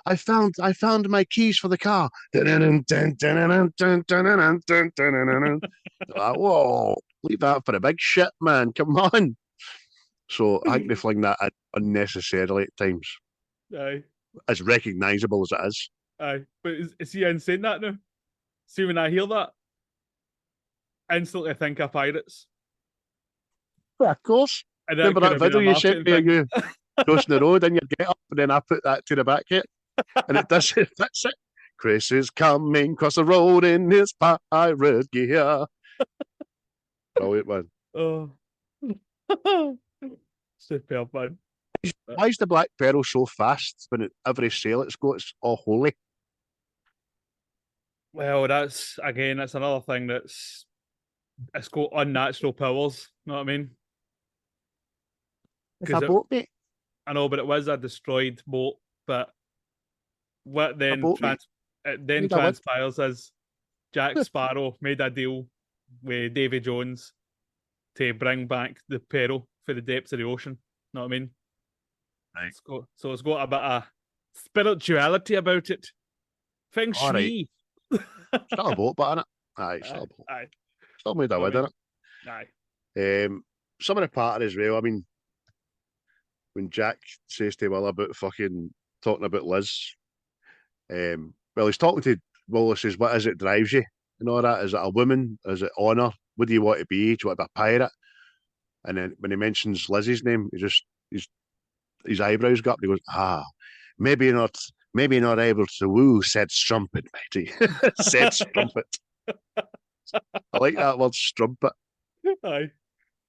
Speaker 3: I found my keys for the car. Like, whoa, leave that for the big shit, man. Come on. So I think they fling that in unnecessarily at times.
Speaker 4: Aye.
Speaker 3: As recognisable as it is.
Speaker 4: Aye. But is he insane that now? See, when I hear that, instantly think of pirates.
Speaker 3: Yeah, of course.
Speaker 4: And
Speaker 3: Remember that video you sent me of you crossing the road and you get up and then I put that to the back hit and it does it. That's it. Chris is coming across the road in his pirate gear. Brilliant, man.
Speaker 4: Oh. Superb, man.
Speaker 3: Why is the Black Pearl so fast when every sail it's got, it's all holy?
Speaker 4: Well, that's another thing it's got unnatural powers. You know what I mean?
Speaker 3: It's a boat, mate.
Speaker 4: I know, but it was a destroyed boat. But what then transpires is Jack Sparrow made a deal with Davy Jones to bring back the Pearl for the depths of the ocean. You know what I mean?
Speaker 3: Right.
Speaker 4: So it's got a bit of spirituality about it. Feng Shui.
Speaker 3: Right. Still a boat, but in it. Aye, still a boat.
Speaker 4: Aye.
Speaker 3: Still made a wid in it.
Speaker 4: Aye.
Speaker 3: Some of the part as well, I mean, when Jack says to Will about fucking talking about Liz, well, he's talking to Will, says, what is it drives you? And all that. Is it a woman? Is it honour? What do you want to be? Do you want to be a pirate? And then when he mentions Liz's name, his eyebrows go up and he goes, maybe not able to woo said strumpet, matey. Said strumpet. I like that word strumpet.
Speaker 4: Aye.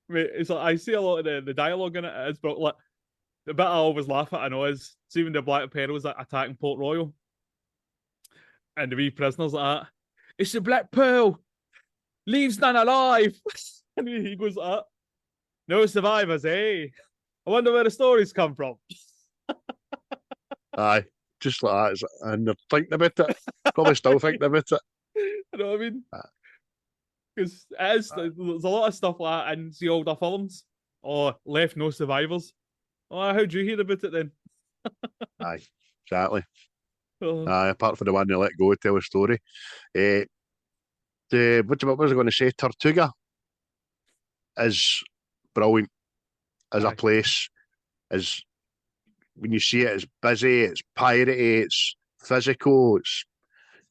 Speaker 4: Mate, it's like, I see a lot of the dialogue in it is, but like the bit I always laugh at, I know, is see when the Black Pearl's like, attacking Port Royal and the wee prisoners like that. It's the Black Pearl. Leaves none alive. And he goes like that. No survivors, eh? I wonder where the stories come from.
Speaker 3: Aye, just like that. And they're thinking about it. Probably still thinking about it.
Speaker 4: You know what I mean? Because there's a lot of stuff like that in the older films. Or left no survivors. Oh, how'd you hear about it then?
Speaker 3: Aye, exactly.
Speaker 4: Oh.
Speaker 3: Aye, apart from the one they let go to tell a story. What was I going to say? Tortuga is brilliant as a place. As when you see it, it's busy, it's piratey, it's physical, it's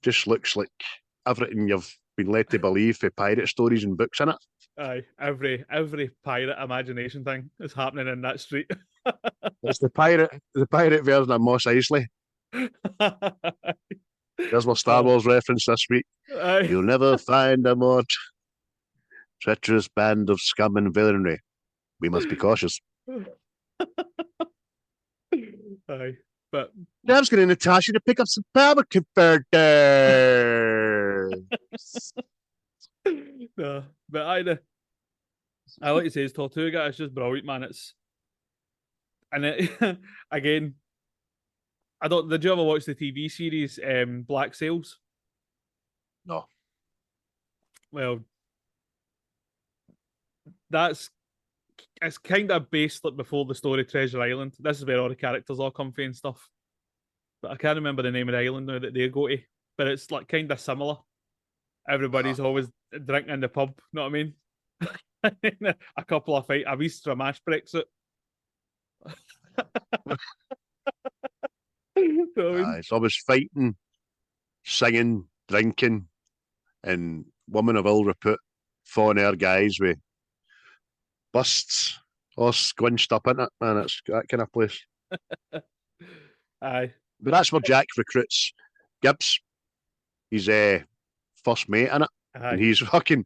Speaker 3: just looks like everything you've been led to believe for pirate stories and books in it.
Speaker 4: Aye, every pirate imagination thing is happening in that street.
Speaker 3: It's the pirate version of Mos Eisley. There's my Star Wars reference this week.
Speaker 4: Aye.
Speaker 3: You'll never find a more treacherous band of scum and villainy. We must be cautious.
Speaker 4: Aye, but
Speaker 3: I was going to Natasha to pick up some power converters.
Speaker 4: no, but I like to say it's Tortuga. It's just brilliant, man. Again, I don't. Did you ever watch the TV series Black Sails?
Speaker 3: No.
Speaker 4: Well, it's kind of based like before the story Treasure Island. This is where all the characters all come from and stuff. but I can't remember the name of the island now that they go to. But it's like kind of similar. Everybody's always drinking in the pub. Know what I mean? A couple of a wee Stramash Brexit.
Speaker 3: It's always fighting, singing, drinking, and women of ill repute, phone air guys with busts, all squinched up in it, man. It's that kind of place.
Speaker 4: Aye.
Speaker 3: But that's where Jack recruits Gibbs. He's first mate in it, and he's fucking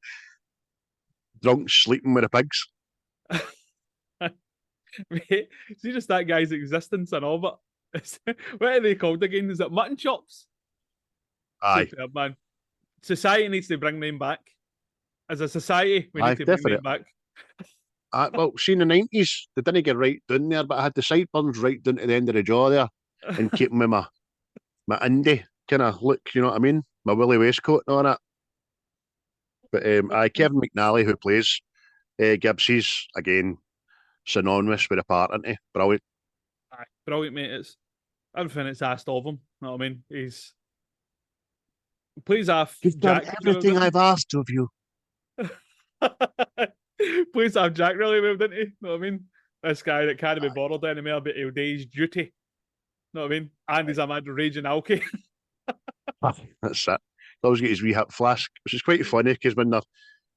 Speaker 3: drunk, sleeping with the pigs.
Speaker 4: Mate, see just that guy's existence and all, but what are they called again? Is it mutton chops?
Speaker 3: Aye.
Speaker 4: Superb, man. Society needs to bring them back. As a society, we need to bring them back.
Speaker 3: Well, see, in the 90s, they didn't get right down there, but I had the sideburns right down to the end of the jaw there and keeping with my indie kind of look, you know what I mean? My woolly waistcoat and all that. But Kevin McNally, who plays Gibbs, he's, again, synonymous with the part, isn't he? Brilliant.
Speaker 4: Aye, brilliant, mate. It's everything that's asked of him. You know what I mean? He's plays off
Speaker 3: You've
Speaker 4: Jack.
Speaker 3: done everything I've asked of you.
Speaker 4: Plays off Jack really well, didn't he? Know what I mean? This guy that can't be bothered anymore, but he'll do his duty. Know what I mean? And he's a mad raging alky.
Speaker 3: That's it. Always get his wee hip flask, which is quite funny because when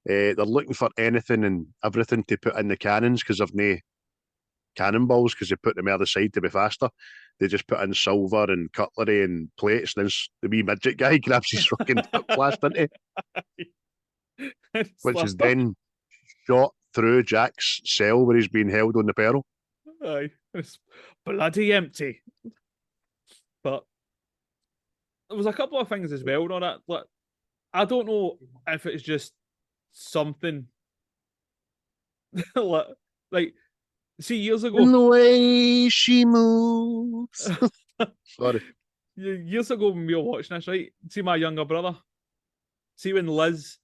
Speaker 3: they're looking for anything and everything to put in the cannons because they've no cannonballs because they put them either side to be faster. They just put in silver and cutlery and plates, and then the wee midget guy grabs his fucking hip flask, doesn't he? Which is then shot through Jack's cell where he's being held on the peril.
Speaker 4: Aye, it's bloody empty. But there was a couple of things as well on it. Like, I don't know if it's just something like see years ago.
Speaker 3: In the way she moves. Sorry.
Speaker 4: Years ago when we were watching this, right? See my younger brother. See when Liz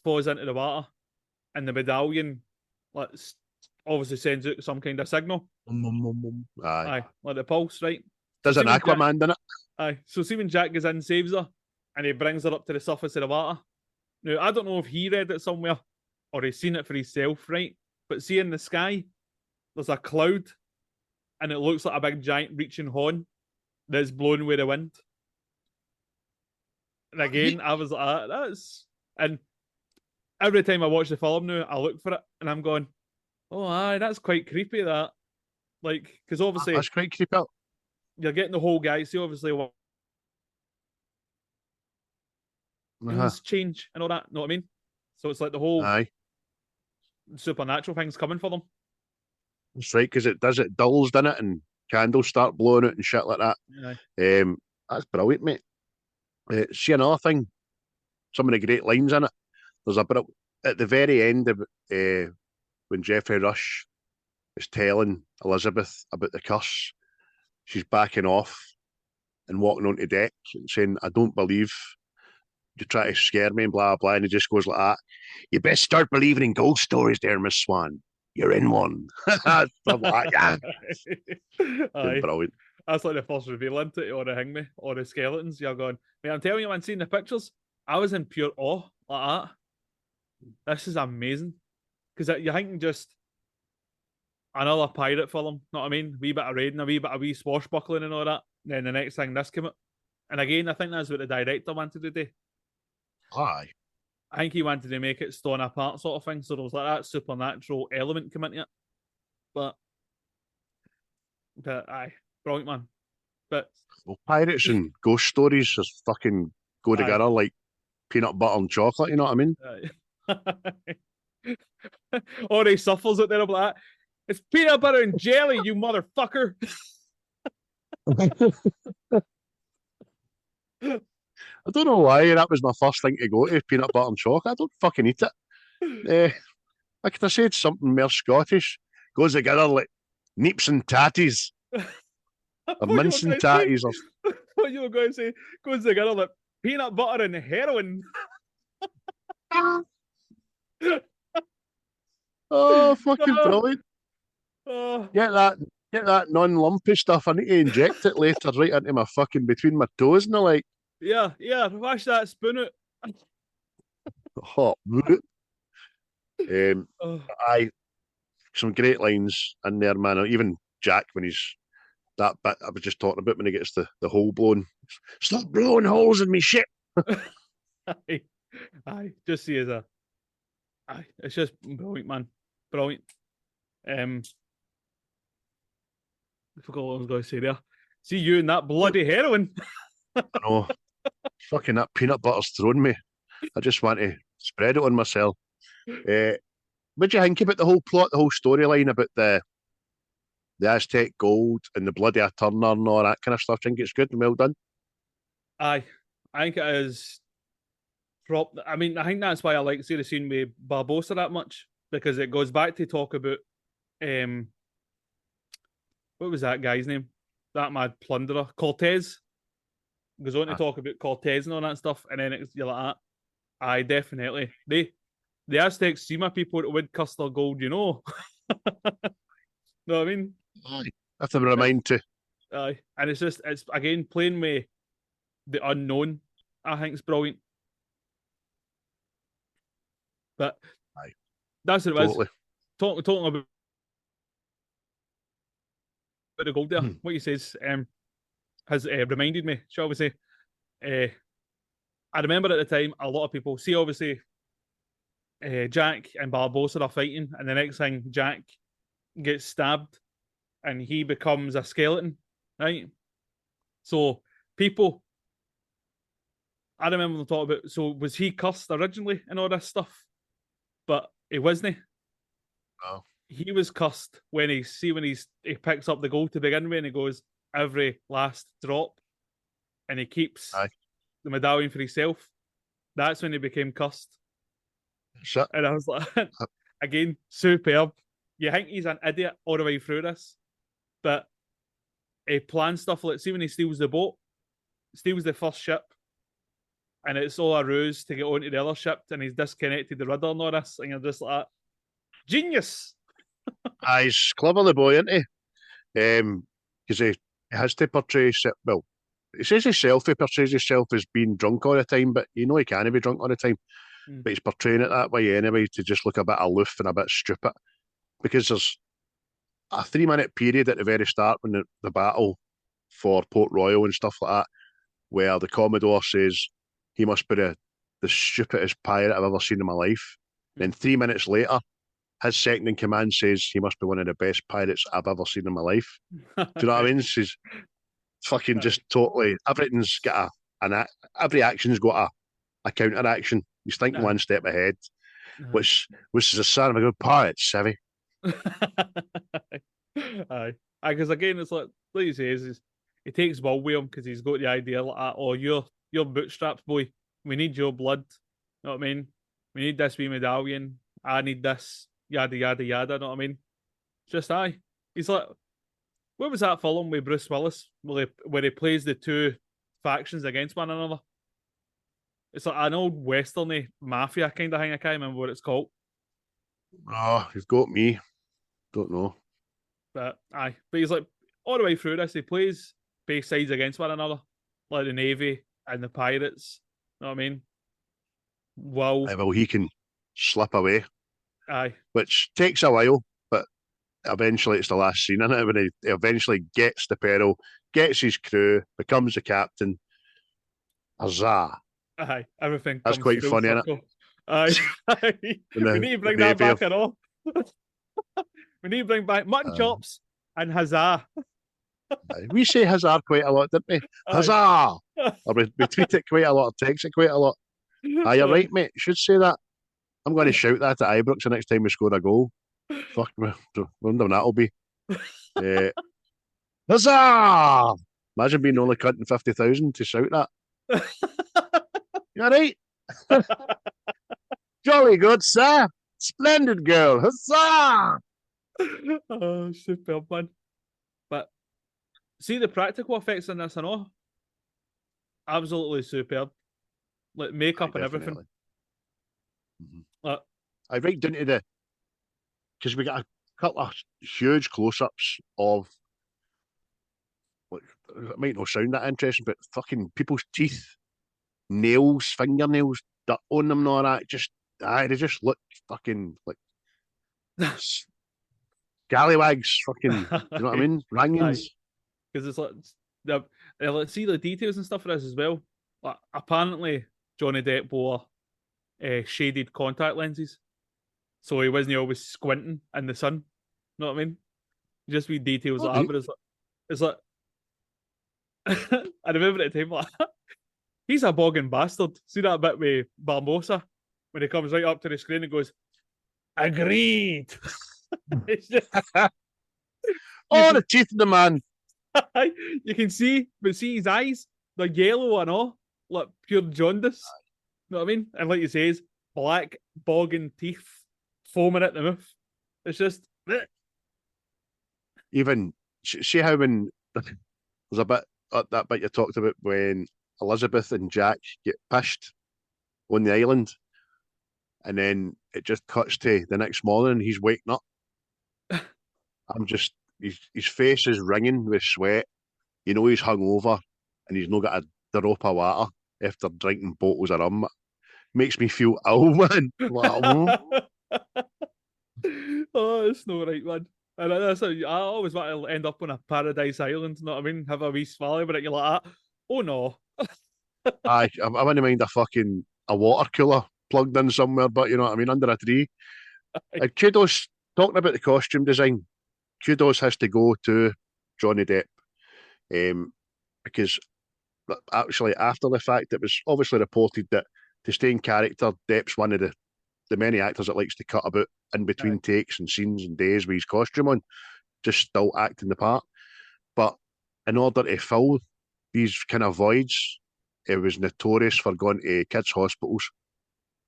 Speaker 4: falls into the water and the medallion obviously sends out some kind of signal. Aye, like the pulse, right?
Speaker 3: There's an Aquaman in it.
Speaker 4: Aye. So see when Jack goes in, saves her, and he brings her up to the surface of the water. Now, I don't know if he read it somewhere or he's seen it for himself, right? But see in the sky, there's a cloud, and it looks like a big giant reaching horn that's blowing with the wind. And again, I was like, that's... And every time I watch the film now, I look for it, and I'm going, oh, aye, that's quite creepy, that. Like, because obviously...
Speaker 3: That's quite creepy.
Speaker 4: You're getting the whole guy. See, obviously, things change and all that. Know what I mean? So it's like the whole supernatural things coming for them.
Speaker 3: That's right, because it dulls, doesn't it? And candles start blowing out and shit like that.
Speaker 4: Aye.
Speaker 3: That's brilliant, mate. See another thing, some of the great lines in it. There's a bit at the very end of when Geoffrey Rush is telling Elizabeth about the curse. She's backing off and walking onto deck and saying, I don't believe you try to scare me and blah, blah. And he just goes like that. You best start believing in ghost stories there, Miss Swan. You're in one. I'm like, yeah. Brilliant.
Speaker 4: That's like the first reveal into it, or the hang me, or the skeletons. You're going, mate, I'm telling you, man, seeing the pictures, I was in pure awe like that. This is amazing. Because you're thinking just another pirate film, know what I mean? Wee bit of raiding, a wee swashbuckling and all that. And then the next thing, this came out. And again, I think that's what the director wanted to do.
Speaker 3: Aye.
Speaker 4: I think he wanted to make it stone apart sort of thing. So there was like that supernatural element come into it. But aye, brilliant, man. But
Speaker 3: pirates and ghost stories just fucking go together like peanut butter and chocolate, you know what I mean?
Speaker 4: Or he suffers it there like that. It's peanut butter and jelly, you motherfucker.
Speaker 3: I don't know why that was my first thing to go to, peanut butter and chocolate. I don't fucking eat it. I could have said something more Scottish. Goes together like neeps and tatties. Or mince and tatties.
Speaker 4: What you were going to say? Goes together like peanut butter and heroin.
Speaker 3: Oh, fucking brilliant. Get that Get that non-lumpy stuff. I need to inject it later right into my fucking between my toes and the like.
Speaker 4: Yeah, wash that spoon out.
Speaker 3: Hot.
Speaker 4: Oh,
Speaker 3: I some great lines in there, man. Even Jack when he's that bit I was just talking about when he gets the hole blown. Stop blowing holes in me shit.
Speaker 4: aye, just see as a, aye, it's just brilliant, man, brilliant. I forgot what I was going to say there. See you and that bloody heroin.
Speaker 3: I know. Fucking that peanut butter's thrown me. I just want to spread it on myself. What do you think about the whole plot, the whole storyline about the Aztec gold and the bloody Turner and all that kind of stuff? Do you think it's good and well done?
Speaker 4: Aye, I think it is. I mean, I think that's why I like see the scene with Barbosa that much, because it goes back to talk about what was that guy's name? That mad plunderer, Cortez. Goes on to talk about Cortez and all that stuff, and then you're like, aye, definitely. The Aztecs see my people that would cuss their gold, you know. Know what I mean?
Speaker 3: Aye. I have to remind to.
Speaker 4: Aye, and it's again playing with the unknown. I think it's brilliant. But
Speaker 3: Aye,
Speaker 4: that's what it
Speaker 3: totally.
Speaker 4: is. Talking about the gold there, what he says has reminded me, shall we say. I remember at the time, a lot of people see, obviously, Jack and Barbosa are fighting, and the next thing, Jack gets stabbed and he becomes a skeleton, right? So people, I remember them talking about, so was he cursed originally and all this stuff? But he wasn't.
Speaker 3: No.
Speaker 4: He was cursed when he picks up the gold to begin with, and he goes every last drop, and he keeps the medallion for himself. That's when he became cursed.
Speaker 3: Shit.
Speaker 4: And I was like, again, superb. You think he's an idiot all the way through this, but he plans stuff like, see when he steals the boat, steals the first ship, and it's all a ruse to get onto the other ship, and he's disconnected the rudder and all this, and you're just like, genius.
Speaker 3: He's clever, the boy, isn't he? Because he has to portray, well, he says himself, he portrays himself as being drunk all the time, but you know he can't be drunk all the time. But he's portraying it that way anyway, to just look a bit aloof and a bit stupid. Because there's a 3-minute period at the very start when the battle for Port Royal and stuff like that, where the Commodore says he must be the stupidest pirate I've ever seen in my life. Then 3 minutes later, his second in command says he must be one of the best pirates I've ever seen in my life. Do you know what I mean? She's fucking just totally, everything's got every action's got a counter action. He's thinking one step ahead, which is a sign of a good pirate, savvy.
Speaker 4: Aye, because again, it's like he says, he takes Will with him because he's got the idea like, oh, you're bootstraps, boy. We need your blood. You know what I mean? We need this wee medallion. I need this. Yada yada yada. Know what I mean? Just he's like, what was that film with Bruce Willis where he plays the two factions against one another? It's like an old westerny mafia kind of thing. I can't remember what it's called.
Speaker 3: Oh, you've got me. Don't know.
Speaker 4: But he's like all the way through this, he plays both sides against one another, like the Navy and the pirates. You know what I mean?
Speaker 3: Well, he can slip away.
Speaker 4: Aye.
Speaker 3: Which takes a while, but eventually it's the last scene in it when he eventually gets the peril, gets his crew, becomes the captain. Huzzah!
Speaker 4: Aye, everything.
Speaker 3: That's quite funny, isn't it?
Speaker 4: Aye. We need to bring that back at all. We need to bring back mutton chops and huzzah.
Speaker 3: We say huzzah quite a lot, didn't we? Huzzah! Or we tweet it quite a lot, or text it quite a lot. Aye, you're right, mate. You should say that. I'm going to shout that at Ibrox the next time we score a goal. Fuck me. Wonder when that'll be. Huzzah! Imagine being the only cunt in 50,000 to shout that. You all right? Jolly good, sir. Splendid girl. Huzzah!
Speaker 4: Oh, superb, man. But see the practical effects in this and all. Absolutely superb. Like makeup and everything.
Speaker 3: I right down to because we got couple of huge close-ups of, like, it might not sound that interesting, but fucking people's teeth, nails, fingernails, dirt on them and all that. Just, they just look fucking like scallywags, fucking, you know what I mean? Rangans.
Speaker 4: Because it's like let's see the details and stuff for this as well. Like, apparently, Johnny Depp wore shaded contact lenses, so he wasn't always squinting in the sun. You know what I mean? Just with details like that, but it's like I remember at the time, like, he's a bogging bastard. See that bit with Barbosa when he comes right up to the screen and goes, "Agreed." It's just
Speaker 3: Oh, the teeth of the man.
Speaker 4: you can see, but see his eyes, they're yellow and all, like pure jaundice. You know what I mean? And like you says, black bogging teeth, foaming at the mouth. It's just
Speaker 3: Even, see how when there's a bit, that bit you talked about when Elizabeth and Jack get pished on the island, and then it just cuts to the next morning and he's waking up. I'm just, his face is ringing with sweat. You know he's hungover and he's not got a drop of water after drinking bottles of rum. Makes me feel ill, man. Like,
Speaker 4: oh, it's no right, man. And that's how I always want to end up on a paradise island. You know what I mean? Have a wee swallow, but you're like that. Oh no.
Speaker 3: I wouldn't mind a water cooler plugged in somewhere, but you know what I mean, under a tree. Kudos, talking about the costume design, kudos has to go to Johnny Depp, because actually after the fact, it was obviously reported that to stay in character, Depp's one of the many actors that likes to cut about in between takes and scenes and days with his costume on, just still acting the part. But in order to fill these kind of voids, it was notorious for going to kids' hospitals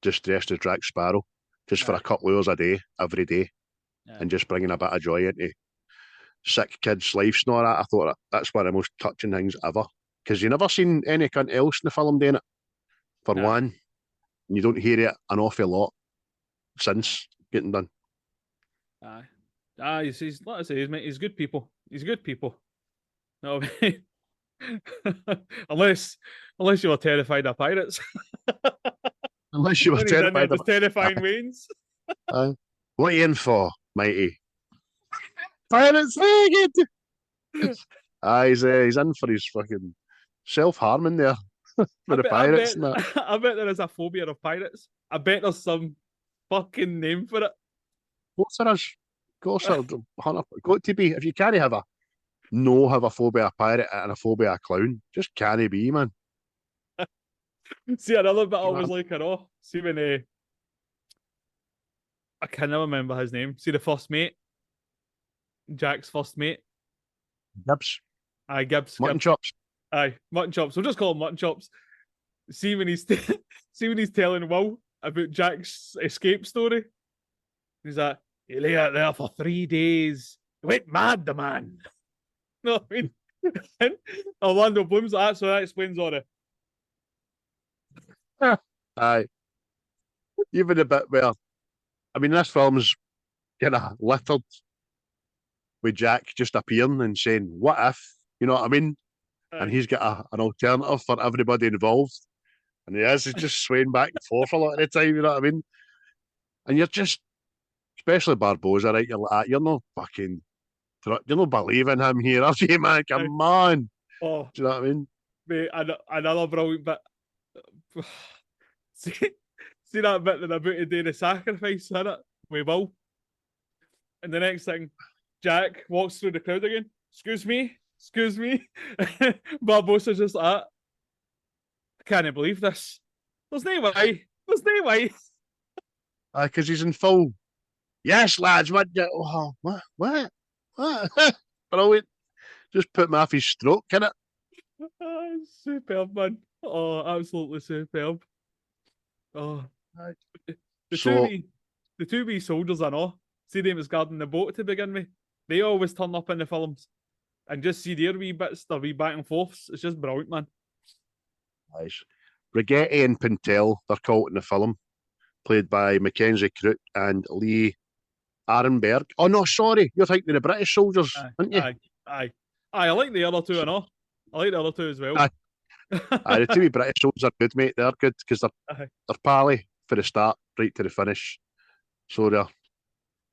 Speaker 3: just dressed as Jack Sparrow, just for a couple of hours a day, every day, and just bringing a bit of joy into sick kids' lives and all that. I thought that's one of the most touching things ever, because you never seen any cunt else in the film doing it, for one, and you don't hear it an awful lot since getting done.
Speaker 4: He's like I say, he's good people. He's good people. No, unless you were terrified of pirates.
Speaker 3: Unless you were terrified
Speaker 4: of terrifying wains.
Speaker 3: What are you in for, matey? Pirates naked. He's in for his fucking self-harming there for the pirates.
Speaker 4: I bet there is a phobia of pirates. I bet there's some fucking name for it.
Speaker 3: Of course there is. Of course there's got to be. If you can't have a phobia of pirate and a phobia of clown, just can't be, man.
Speaker 4: See, another bit I was like, see when I can never remember his name. See the first mate, Jack's first mate,
Speaker 3: Gibbs.
Speaker 4: Aye, Gibbs.
Speaker 3: Mutton chops.
Speaker 4: Aye, mutton chops. We'll just call him mutton chops. See when he's telling Will about Jack's escape story. He's like, he lay out there for 3 days. He went mad, the man. No, I mean, and Orlando Bloom's like that, so that explains all it.
Speaker 3: Aye. Even a bit where, I mean, this film's kind of littered with Jack just appearing and saying, what if? You know what I mean? Aye. And he's got an alternative for everybody involved. And he's just swaying back and forth a lot of the time, you know what I mean? And you're just, especially Barbosa, right? You're not fucking, you're not believing him here, are you, man? Come on.
Speaker 4: Oh,
Speaker 3: do you know what I mean?
Speaker 4: Mate, another brilliant bit. See that bit that they're about to do the sacrifice, innit? We will. And the next thing, Jack walks through the crowd again. Excuse me. Barbosa's just like that. I can't believe this. There's no way.
Speaker 3: Because he's in full. Yes, lads. What? Brilliant. Just put me off his stroke, can it?
Speaker 4: Superb, man. Oh, absolutely superb. Oh, the two wee soldiers I know. See them as guarding the boat to begin with. They always turn up in the films, and just see their wee bits, their wee back and forths. It's just brilliant, man.
Speaker 3: Nice. Rigetti and Pintel, they're called in the film, played by Mackenzie Crook and Lee Aaron Berg. Oh no, sorry, you're thinking of the British soldiers,
Speaker 4: Aye,
Speaker 3: aren't you?
Speaker 4: aye. I like the other two and all. I like the other two as well.
Speaker 3: Aye, the two British soldiers are good, mate. They're good because
Speaker 4: Aye,
Speaker 3: they're pally for the start right to the finish. So they're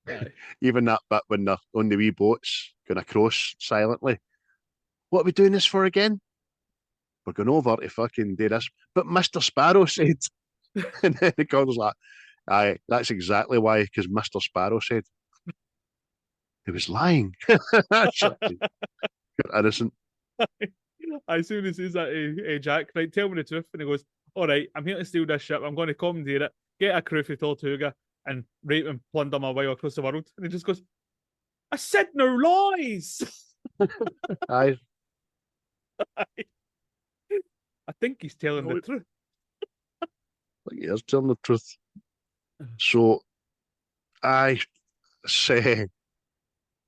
Speaker 4: aye.
Speaker 3: even that bit when they're on the wee boats going across silently. What are we doing this for again? We're going over to fucking do this. But Mr. Sparrow said, and then the Connor's like, aye, that's exactly why, because Mr. Sparrow said he was lying. You're innocent.
Speaker 4: As soon as he says that to Jack, right, tell me the truth. And he goes, all right, I'm here to steal this ship. I'm going to commandeer it, get a crew for Tortuga, and rape and plunder my way across the world. And he just goes, I said no lies.
Speaker 3: Aye.
Speaker 4: I think he's telling the truth.
Speaker 3: Like, here's telling the truth. So, I say, what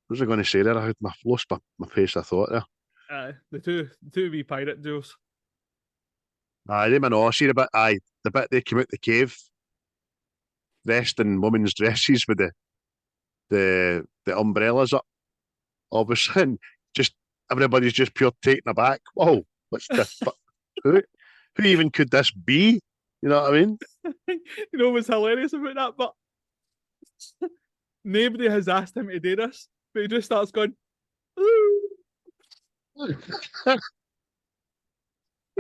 Speaker 3: was I going to say there? I had lost my pace of thought there.
Speaker 4: The two wee pirate duels.
Speaker 3: Aye, they man all see the bit. Aye, the bit they came out the cave, dressed in women's dresses with the umbrellas up, obviously, and just everybody's just pure taken aback. Whoa, what's this? Who even could this be? You know what I mean?
Speaker 4: You know what's hilarious about that? But nobody has asked him to do this, but he just starts going, ooh.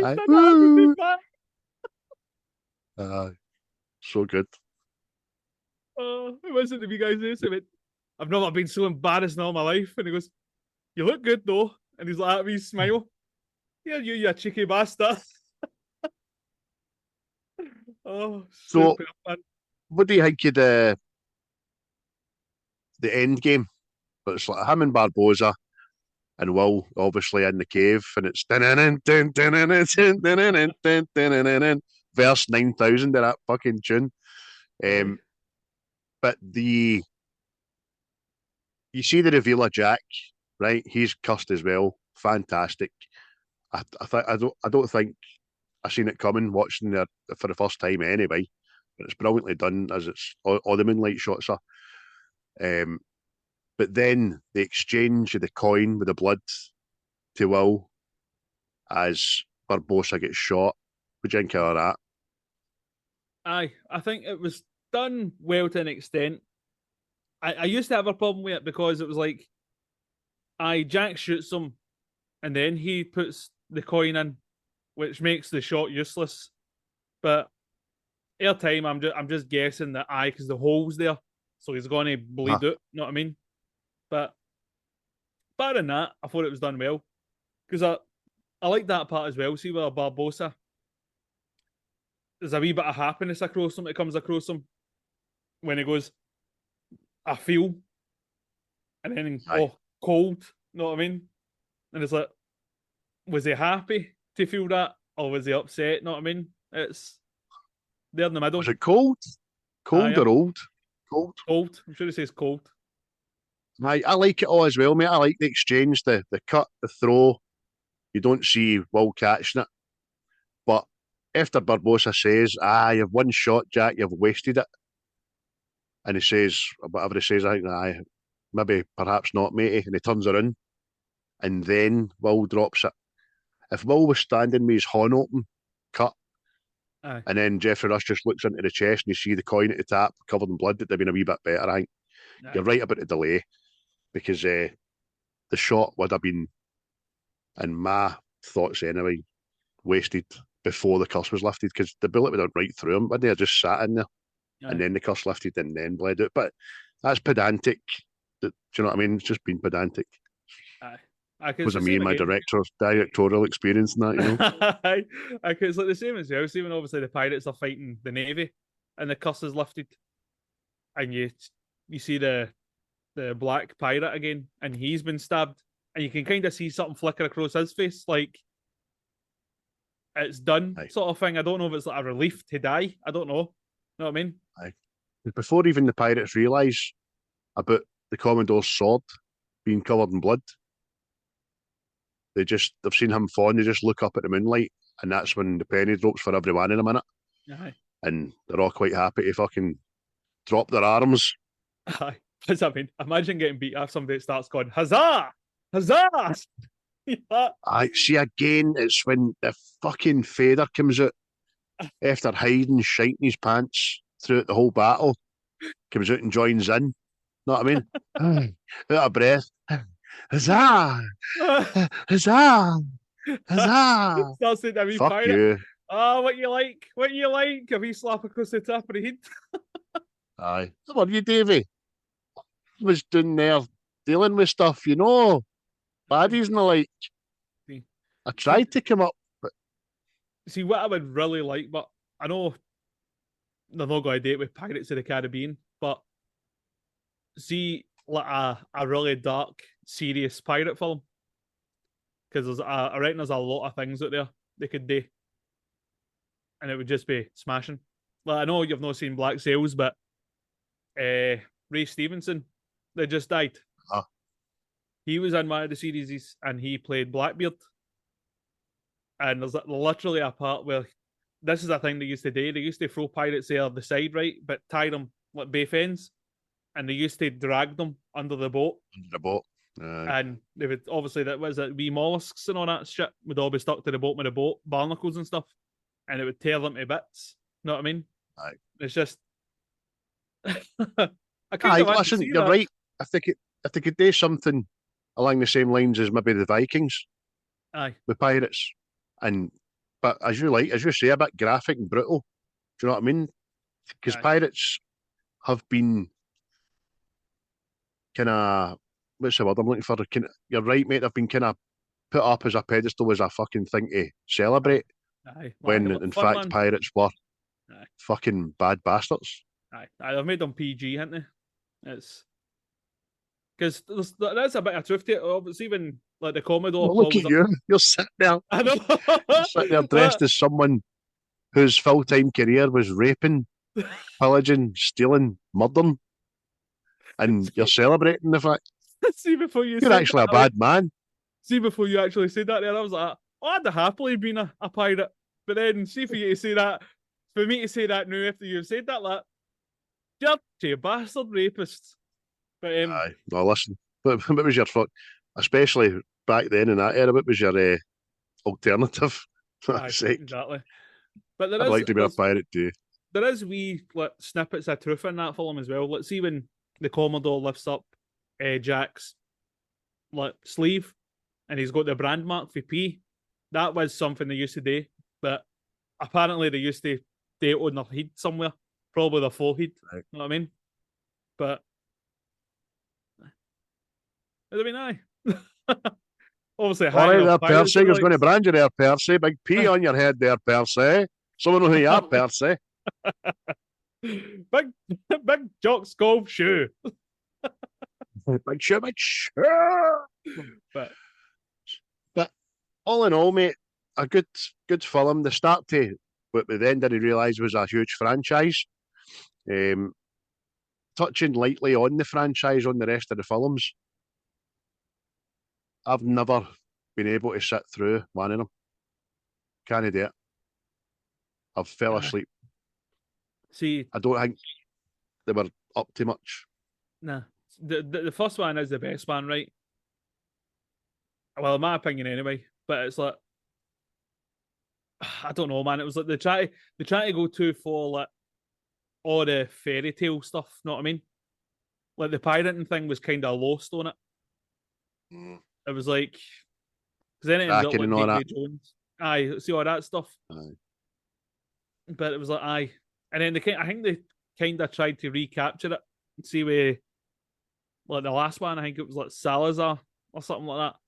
Speaker 3: Aye.
Speaker 4: Ooh.
Speaker 3: So good.
Speaker 4: It wasn't the wee guy's name. So he went, I've never been so embarrassed in all my life. And he goes, you look good though. And he's like, that wee smile. Yeah, you cheeky bastard. Oh,
Speaker 3: So,
Speaker 4: super fun.
Speaker 3: what do you think of the end game? But it's like him and Barbosa and Will obviously in the cave, and it's verse 9,000 of that fucking tune. But you see the reveal of Jack, right? He's cussed as well. Fantastic. I don't think I seen it coming watching it for the first time anyway. But it's brilliantly done as it's all the moonlight shots are. But then the exchange of the coin with the blood to Will as Barbosa gets shot. What do you think of that?
Speaker 4: Aye, I think it was done well to an extent. I used to have a problem with it because it was like, Jack shoots him, and then he puts the coin in, which makes the shot useless. But air time, I'm just guessing that because the hole's there, so he's going to bleed out. You know what I mean? But apart than that, I thought it was done well because I like that part as well. See, with Barbosa, there's a wee bit of happiness across him. It comes across him when he goes, I feel, and then cold. You know what I mean? And it's like, was he happy to feel that, or was he upset? You know what I mean? It's there in the middle.
Speaker 3: Was it cold? Cold or old? Cold.
Speaker 4: Cold. I'm sure he says cold.
Speaker 3: I like it all as well, mate. I like the exchange, the cut, the throw. You don't see Will catching it. But after Barbosa says, you've one shot, Jack, you've wasted it. And he says, whatever he says, I think, maybe, perhaps not, matey. And he turns around. And then Will drops it. If Will was standing with his horn open, cut, and then Jeffrey Rush just looks into the chest and you see the coin at the top covered in blood, it'd have been a wee bit better, I think. You're right about the delay because the shot would have been, in my thoughts anyway, wasted before the curse was lifted because the bullet would have right through him, wouldn't they? Just sat in there and then the curse lifted and then bled out. But that's pedantic. Do you know what I mean? It's just been pedantic. Because of me and my directorial experience in that, you know.
Speaker 4: It's like the same as well. See, when obviously the pirates are fighting the navy, and the curse is lifted, and you see the black pirate again, and he's been stabbed, and you can kind of see something flicker across his face, like it's done, sort of thing. I don't know if it's like a relief to die. I don't know. You know what I mean?
Speaker 3: Before even the pirates realise about the Commodore's sword being covered in blood. They've seen him fall and they just look up at the moonlight and that's when the penny drops for everyone in a minute.
Speaker 4: Aye.
Speaker 3: And they're all quite happy to fucking drop their arms.
Speaker 4: Aye. Because I mean, imagine getting beat up somebody that starts going, Huzzah! Huzzah! Yeah.
Speaker 3: I see again, it's when the fucking Fader comes out after hiding, shiting his pants throughout the whole battle, comes out and joins in. Know what I mean? Out of breath. Huzzah! Huzzah! Huzzah!
Speaker 4: Starts saying to me,
Speaker 3: Fuck
Speaker 4: pirate.
Speaker 3: you.
Speaker 4: Oh, what you like? What you like? If he slap across the top of the head.
Speaker 3: Aye. What are you, Davy? Was doing there dealing with stuff, you know. Baddies and the like.
Speaker 4: See,
Speaker 3: I tried to come up, but
Speaker 4: see, what I would really like, but I know they're not going to do it with Pirates of the Caribbean, but see, like a really dark, serious pirate film. Because I reckon there's a lot of things out there they could do. And it would just be smashing. Well, I know you've not seen Black Sails, but Ray Stevenson, that just died.
Speaker 3: Ah.
Speaker 4: He was in one of the series and he played Blackbeard. And there's literally a part where this is a thing they used to do. They used to throw pirates there the side, right, but tie them like both ends. And they used to drag them under the boat.
Speaker 3: under the boat.
Speaker 4: And they would obviously that was it, wee mollusks and all that shit would all be stuck to the bottom of the boat, barnacles and stuff, and it would tear them to bits. Know what I mean?
Speaker 3: Aye.
Speaker 4: It's just I
Speaker 3: Aye, listen, you're right. I think if they could do something along the same lines as maybe the Vikings
Speaker 4: Aye,
Speaker 3: with pirates, but as you say, a bit graphic and brutal. Do you know what I mean? Because
Speaker 4: Aye.
Speaker 3: pirates have been kind of, what's the word I'm looking for? You're right, mate. They've been kind of put up as a pedestal, as a fucking thing to celebrate,
Speaker 4: aye.
Speaker 3: when
Speaker 4: Like,
Speaker 3: in
Speaker 4: fun,
Speaker 3: fact
Speaker 4: man.
Speaker 3: pirates were
Speaker 4: Aye.
Speaker 3: fucking bad bastards.
Speaker 4: Aye, they've made them PG, haven't they? It's because there's a bit of truth to it. Obviously, even like the Commodore.
Speaker 3: Well, look
Speaker 4: Paul
Speaker 3: at you. You're sitting there.
Speaker 4: I know.
Speaker 3: You're sitting there dressed as someone whose full-time career was raping, pillaging, stealing, murdering, and you're celebrating the fact
Speaker 4: See before you
Speaker 3: you're
Speaker 4: said
Speaker 3: actually a
Speaker 4: that, like,
Speaker 3: bad man.
Speaker 4: see before you actually said that there, I was like, oh, I'd have happily been a pirate. But then see for you to say that, for me to say that now after you've said that, like, dirty bastard rapist. But
Speaker 3: Aye, no, listen. What was your fuck? Especially back then in that era, what was your alternative? For
Speaker 4: aye,
Speaker 3: fuck's sake.
Speaker 4: exactly. But there
Speaker 3: I'd
Speaker 4: is
Speaker 3: like to be a pirate too.
Speaker 4: there is wee like snippets of truth in that film as well. Let's see when the Commodore lifts up Jack's like sleeve and he's got the brand mark for P. That was something they used to do, but apparently they used to do it on their head somewhere, probably their forehead.
Speaker 3: Right.
Speaker 4: You know what I mean? But I mean, aye. Obviously,
Speaker 3: All right, there,
Speaker 4: pirates
Speaker 3: Percy.
Speaker 4: are
Speaker 3: Who's going to
Speaker 4: like,
Speaker 3: brand you there, Percy? Big P on your head there, Percy. Someone know who you are, Percy.
Speaker 4: big jock's golf shoe.
Speaker 3: Big shoe, big shoe.
Speaker 4: But
Speaker 3: All in all, mate, a good film. The start to what we then didn't realise was a huge franchise. Touching lightly on the franchise on the rest of the films, I've never been able to sit through one of them. Can't do it. I've fell asleep.
Speaker 4: see,
Speaker 3: I don't think they were up to much.
Speaker 4: nah, the first one is the best one, right? Well, in my opinion, anyway. But it's like, I don't know, man. It was like they try to go too for like all the fairy tale stuff. Know what I mean? Like the pirating thing was kind of lost on it. It was like because then it ended up
Speaker 3: Cracking
Speaker 4: like
Speaker 3: and all
Speaker 4: Davy
Speaker 3: that.
Speaker 4: Jones. Aye, see all that stuff.
Speaker 3: Aye.
Speaker 4: But it was like aye, and then I think they kind of tried to recapture it. See where like the last one, I think it was like Salazar or something like that,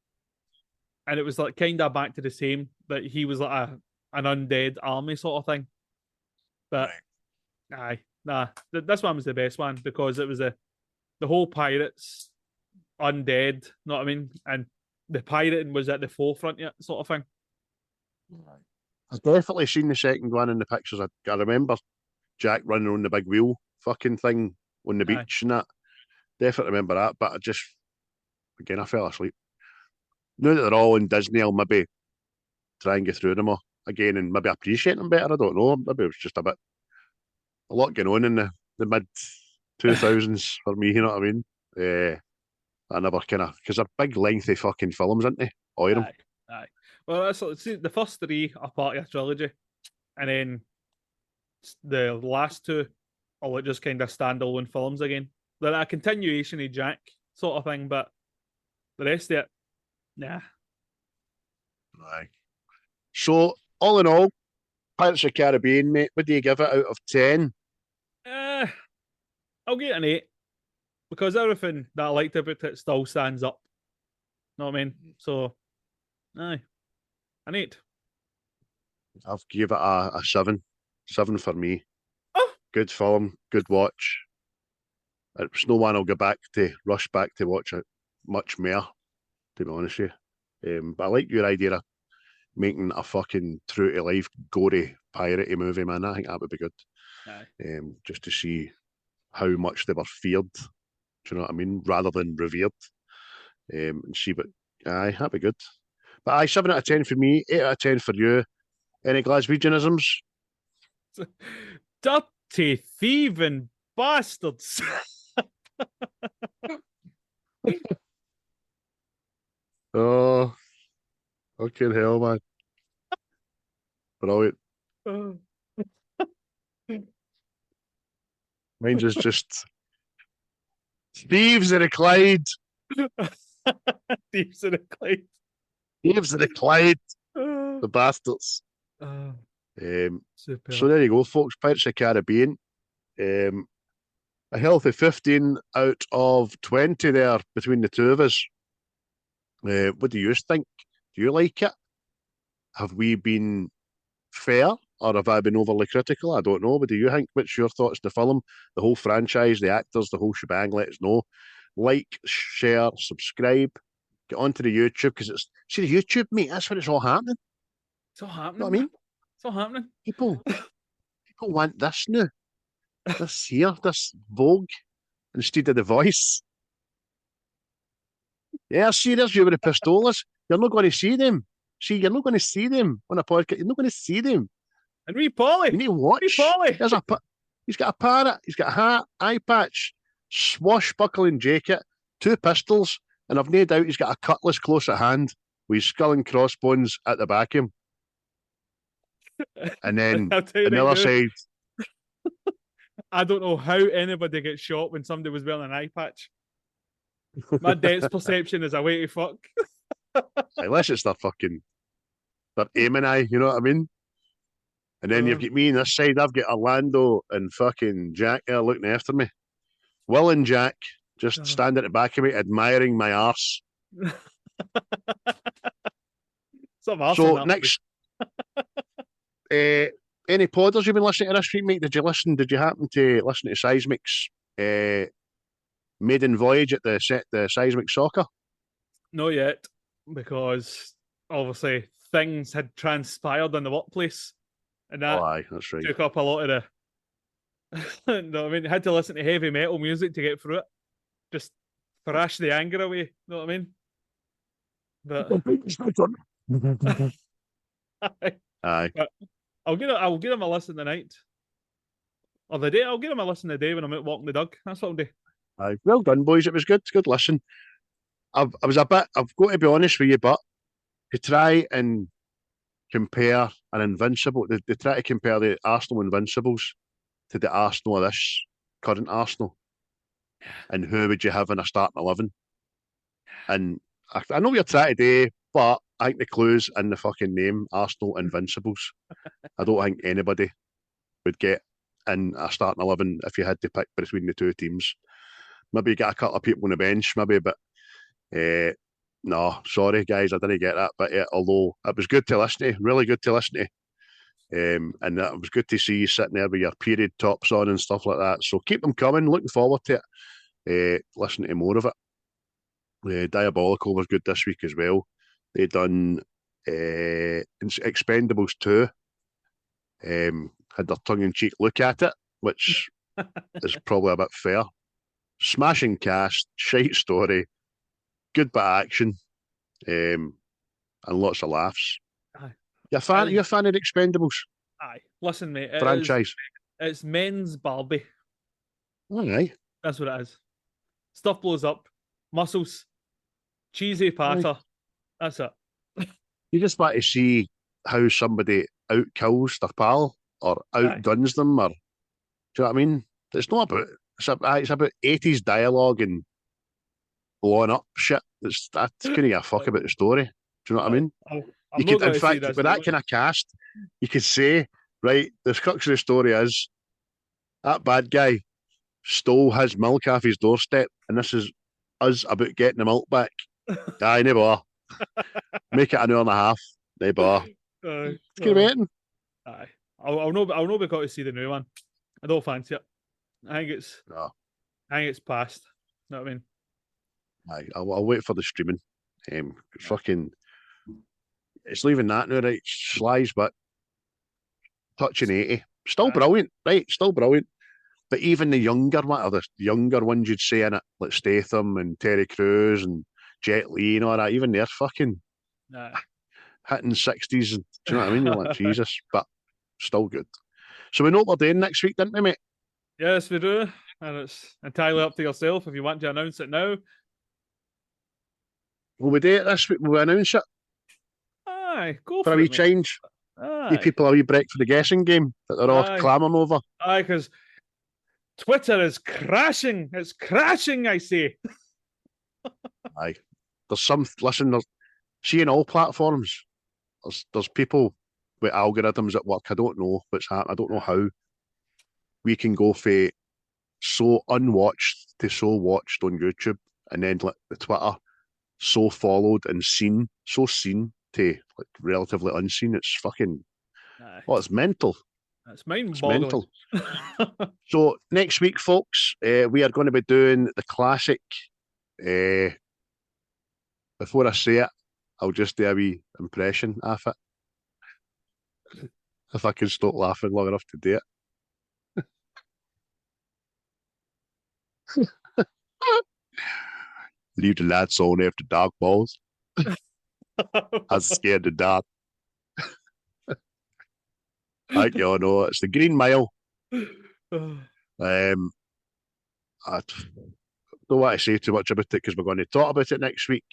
Speaker 4: and it was like kind of back to the same. That he was like an undead army sort of thing. But aye, nah, this one was the best one because it was the whole pirates undead. Know what I mean? And the pirating was at the forefront yet, sort of thing.
Speaker 3: I've definitely seen the second one in the pictures. I remember Jack running on the big wheel fucking thing on the beach and that. Definitely remember that, but I fell asleep. Now that they're all in Disney, I'll maybe try and get through them all again and maybe appreciate them better. I don't know. Maybe it was just a lot going on in the mid 2000s for me, you know what I mean? I never kind of, because they're big, lengthy fucking films, aren't they? All of them.
Speaker 4: Aye. Well, see, the first three are part of a trilogy, and then the last two are like just kind of standalone films again. They're a continuation of Jack sort of thing, but the rest of it, nah.
Speaker 3: Aye. So, all in all, Pirates of the Caribbean, mate, what do you give it out of 10?
Speaker 4: I'll get an 8 because everything that I liked about it still stands up. Know what I mean? So, aye, an 8.
Speaker 3: I've give it a 7. 7 for me.
Speaker 4: Oh,
Speaker 3: Good film, good watch. It's no one I'll rush back to watch it much more, to be honest with you. But I like your idea of making a fucking true to life, gory, piratey movie, man. I think that would be good.
Speaker 4: aye.
Speaker 3: Just to see how much they were feared. Do you know what I mean? Rather than revered. And see, but aye, that'd be good. But aye, 7 out of 10 for me, 8 out of 10 for you. Any Glaswegianisms?
Speaker 4: Dirty thieving bastards.
Speaker 3: Oh, fucking hell, man. Brilliant. Mine's is just Thieves of the Clyde.
Speaker 4: Thieves of the Clyde.
Speaker 3: Thieves of the Clyde. The bastards.
Speaker 4: Super.
Speaker 3: So there you go, folks. Pirates of the Caribbean. A healthy 15 out of 20 there between the two of us. What do you think? Do you like it? Have we been fair or have I been overly critical? I don't know. What do you think? What's your thoughts on the film, the whole franchise, the actors, the whole shebang? Let us know. Like, share, subscribe. Get onto the YouTube because the YouTube, mate. That's where it's all happening.
Speaker 4: It's all happening.
Speaker 3: You know what I mean?
Speaker 4: It's all happening.
Speaker 3: People want this now. This here, this Vogue instead of The Voice. Yeah, see, there's you with the pistolas. You're not going to see them. See, you're not going to see them on a podcast. You're not going to see them.
Speaker 4: And wee Polly.
Speaker 3: You need to watch.
Speaker 4: Wee Polly.
Speaker 3: He's got a parrot. He's got a hat, eye patch, swashbuckling jacket, 2 pistols, and I've no doubt he's got a cutlass close at hand with his skull and crossbones at the back of him. And then on the other side,
Speaker 4: I don't know how anybody gets shot when somebody was wearing an eye patch. My depth perception is a way to fuck.
Speaker 3: unless it's their aiming eye, you know what I mean? And then you've got me on this side, I've got Orlando and fucking Jack there looking after me. Will and Jack just stand at the back of me, admiring my arse. So next, any podders you've been listening to this week, mate? Did you listen? Did you happen to listen to Seismic's maiden voyage at the Seismic Soccer?
Speaker 4: Not yet, because obviously things had transpired in the workplace, and that
Speaker 3: aye, that's right.
Speaker 4: took up a lot of the. No, I mean, had to listen to heavy metal music to get through it, just thrash the anger away. Know what I mean? But
Speaker 3: aye.
Speaker 4: But I'll give him a listen tonight. Or the day, I'll give him a listen today when I'm out walking the dog. That's what I'll do.
Speaker 3: Aye. Well done, boys. It was good. Good listen. I've got to be honest with you, but to try and compare an Invincible, they try to compare the Arsenal Invincibles to the Arsenal of this current Arsenal. And who would you have in a starting 11? And I know what you're trying to do, but I think the clue's in the fucking name, Arsenal Invincibles. I don't think anybody would get in a starting 11 if you had to pick between the two teams. Maybe you get a couple of people on the bench, maybe, but no, sorry guys, I didn't get that. But although it was good to listen to, really good to listen to. And it was good to see you sitting there with your period tops on and stuff like that. So keep them coming, looking forward to it. Listen to more of it. Diabolical was good this week as well. They done Expendables 2. Had their tongue-in-cheek look at it, which is probably a bit fair. Smashing cast, shite story, good bit of action, and lots of laughs.
Speaker 4: Aye.
Speaker 3: You a fan of the Expendables?
Speaker 4: Aye. Listen, mate.
Speaker 3: Franchise.
Speaker 4: It's men's Barbie.
Speaker 3: All right.
Speaker 4: That's what it is. Stuff blows up. Muscles. Cheesy patter. That's it.
Speaker 3: You just want to see how somebody outkills their pal or outguns them, or do you know what I mean? It's not about it's about 80s dialogue and blowing up shit. I couldn't give a fuck about the story. Do you know what I mean?
Speaker 4: I'm not going
Speaker 3: in
Speaker 4: to see
Speaker 3: fact,
Speaker 4: this
Speaker 3: with that kind of cast, you could say, right, the crux of the story is that bad guy stole his milk off his doorstep, and this is us about getting the milk back. Aye, no bother. Make it an hour and a half. No bother. It's great.
Speaker 4: Aye. I'll know because to see the new one. I don't fancy it. I think it's past. You know what I mean?
Speaker 3: Aye, I'll wait for the streaming. Fucking, it's leaving that now, right? Slice, but touching 80. Still brilliant, right? Still brilliant. But even the younger ones you'd say in it, like Statham and Terry Crews and Jet Li and all that, even they're fucking hitting 60s. Do you know what I mean? You're like, Jesus, but still good. So we know what we're doing next week, didn't we, mate?
Speaker 4: Yes, we do. And it's entirely up to yourself if you want to announce it now.
Speaker 3: Will we do it this week? Will we announce it?
Speaker 4: Aye, go
Speaker 3: for
Speaker 4: for
Speaker 3: a wee
Speaker 4: it,
Speaker 3: change?
Speaker 4: Aye.
Speaker 3: Give people a wee break for the guessing game that they're all clamouring over.
Speaker 4: Aye, because Twitter is crashing. It's crashing, I say.
Speaker 3: Aye. There's seeing all platforms. There's people with algorithms at work. I don't know what's happening. I don't know how we can go for so unwatched to so watched on YouTube, and then like the Twitter so followed and seen to like relatively unseen. It's fucking it's mental.
Speaker 4: That's mind-boggling.
Speaker 3: It's mental. So next week, folks, we are going to be doing the classic. Before I say it, I'll just do a wee impression of it. If I can stop laughing long enough to do it. Leave the lads on after dark balls. I was scared to death. I don't know. It's the Green Mile. I don't want to say too much about it because we're going to talk about it next week.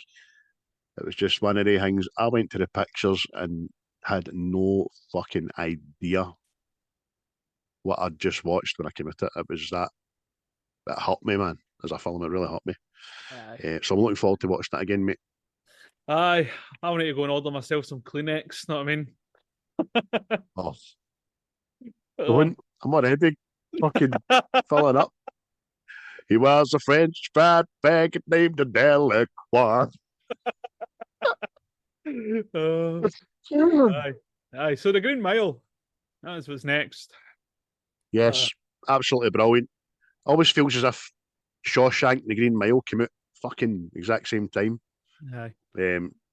Speaker 3: It was just one of the things. I went to the pictures and had no fucking idea what I'd just watched when I came at it. It was that hurt me, man. As a film, it really hurt me. So I'm looking forward to watching that again, mate.
Speaker 4: Aye, I want to go and order myself some Kleenex. Know what I mean?
Speaker 3: I'm already fucking filling up. He was a French fat bag named Delacroix.
Speaker 4: Aye. So the Green Mile. That's what's next.
Speaker 3: Yes, absolutely brilliant. Always feels as if Shawshank and the Green Mile came out fucking exact same time.
Speaker 4: Aye.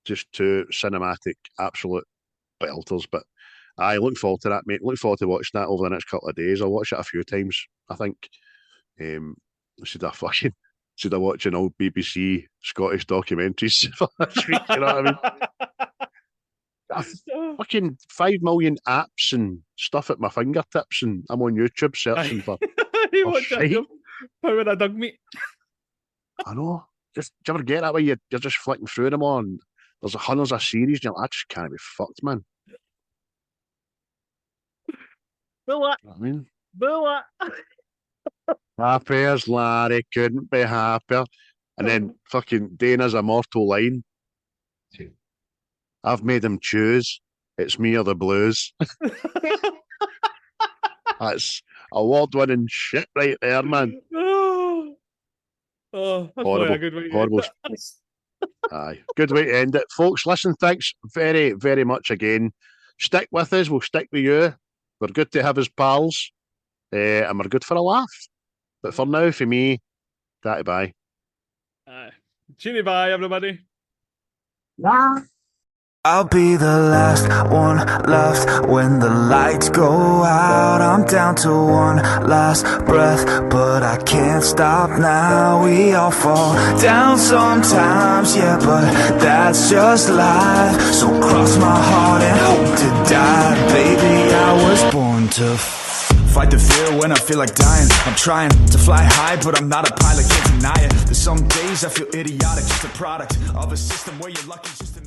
Speaker 3: Just two cinematic, absolute belters. But I look forward to that, mate. Look forward to watching that over the next couple of days. I'll watch it a few times, I think. Instead of watching old BBC Scottish documentaries for this week, you know what I mean? Fucking 5 million apps and stuff at my fingertips, and I'm on YouTube searching for shite.
Speaker 4: Power of dog meat.
Speaker 3: I know. Do you ever get that way? You're just flicking through them all, and there's hundreds of series, and you're like, I just can't be fucked, man.
Speaker 4: Bullet.
Speaker 3: You know what I mean?
Speaker 4: Bullet.
Speaker 3: Happy as Larry, couldn't be happier. And then fucking Dana's immortal line. I've made him choose. It's me or the blues. That's award-winning shit right there, man.
Speaker 4: That's
Speaker 3: horrible,
Speaker 4: a good way
Speaker 3: horrible. Aye, good way to end it, folks. Listen, thanks very, very much again. Stick with us. We'll stick with you. We're good to have as pals, and we're good for a laugh. But for now, for me, tatty bye.
Speaker 4: Cheery bye, everybody.
Speaker 2: I'll be the last one left when the lights go out. I'm down to one last breath, but I can't stop now. We all fall down sometimes, yeah, but that's just life. So cross my heart and hope to die. Baby, I was born to fight the fear when I feel like dying. I'm trying to fly high, but I'm not a pilot, can't deny it. There's some days I feel idiotic, just a product of a system where you're lucky just to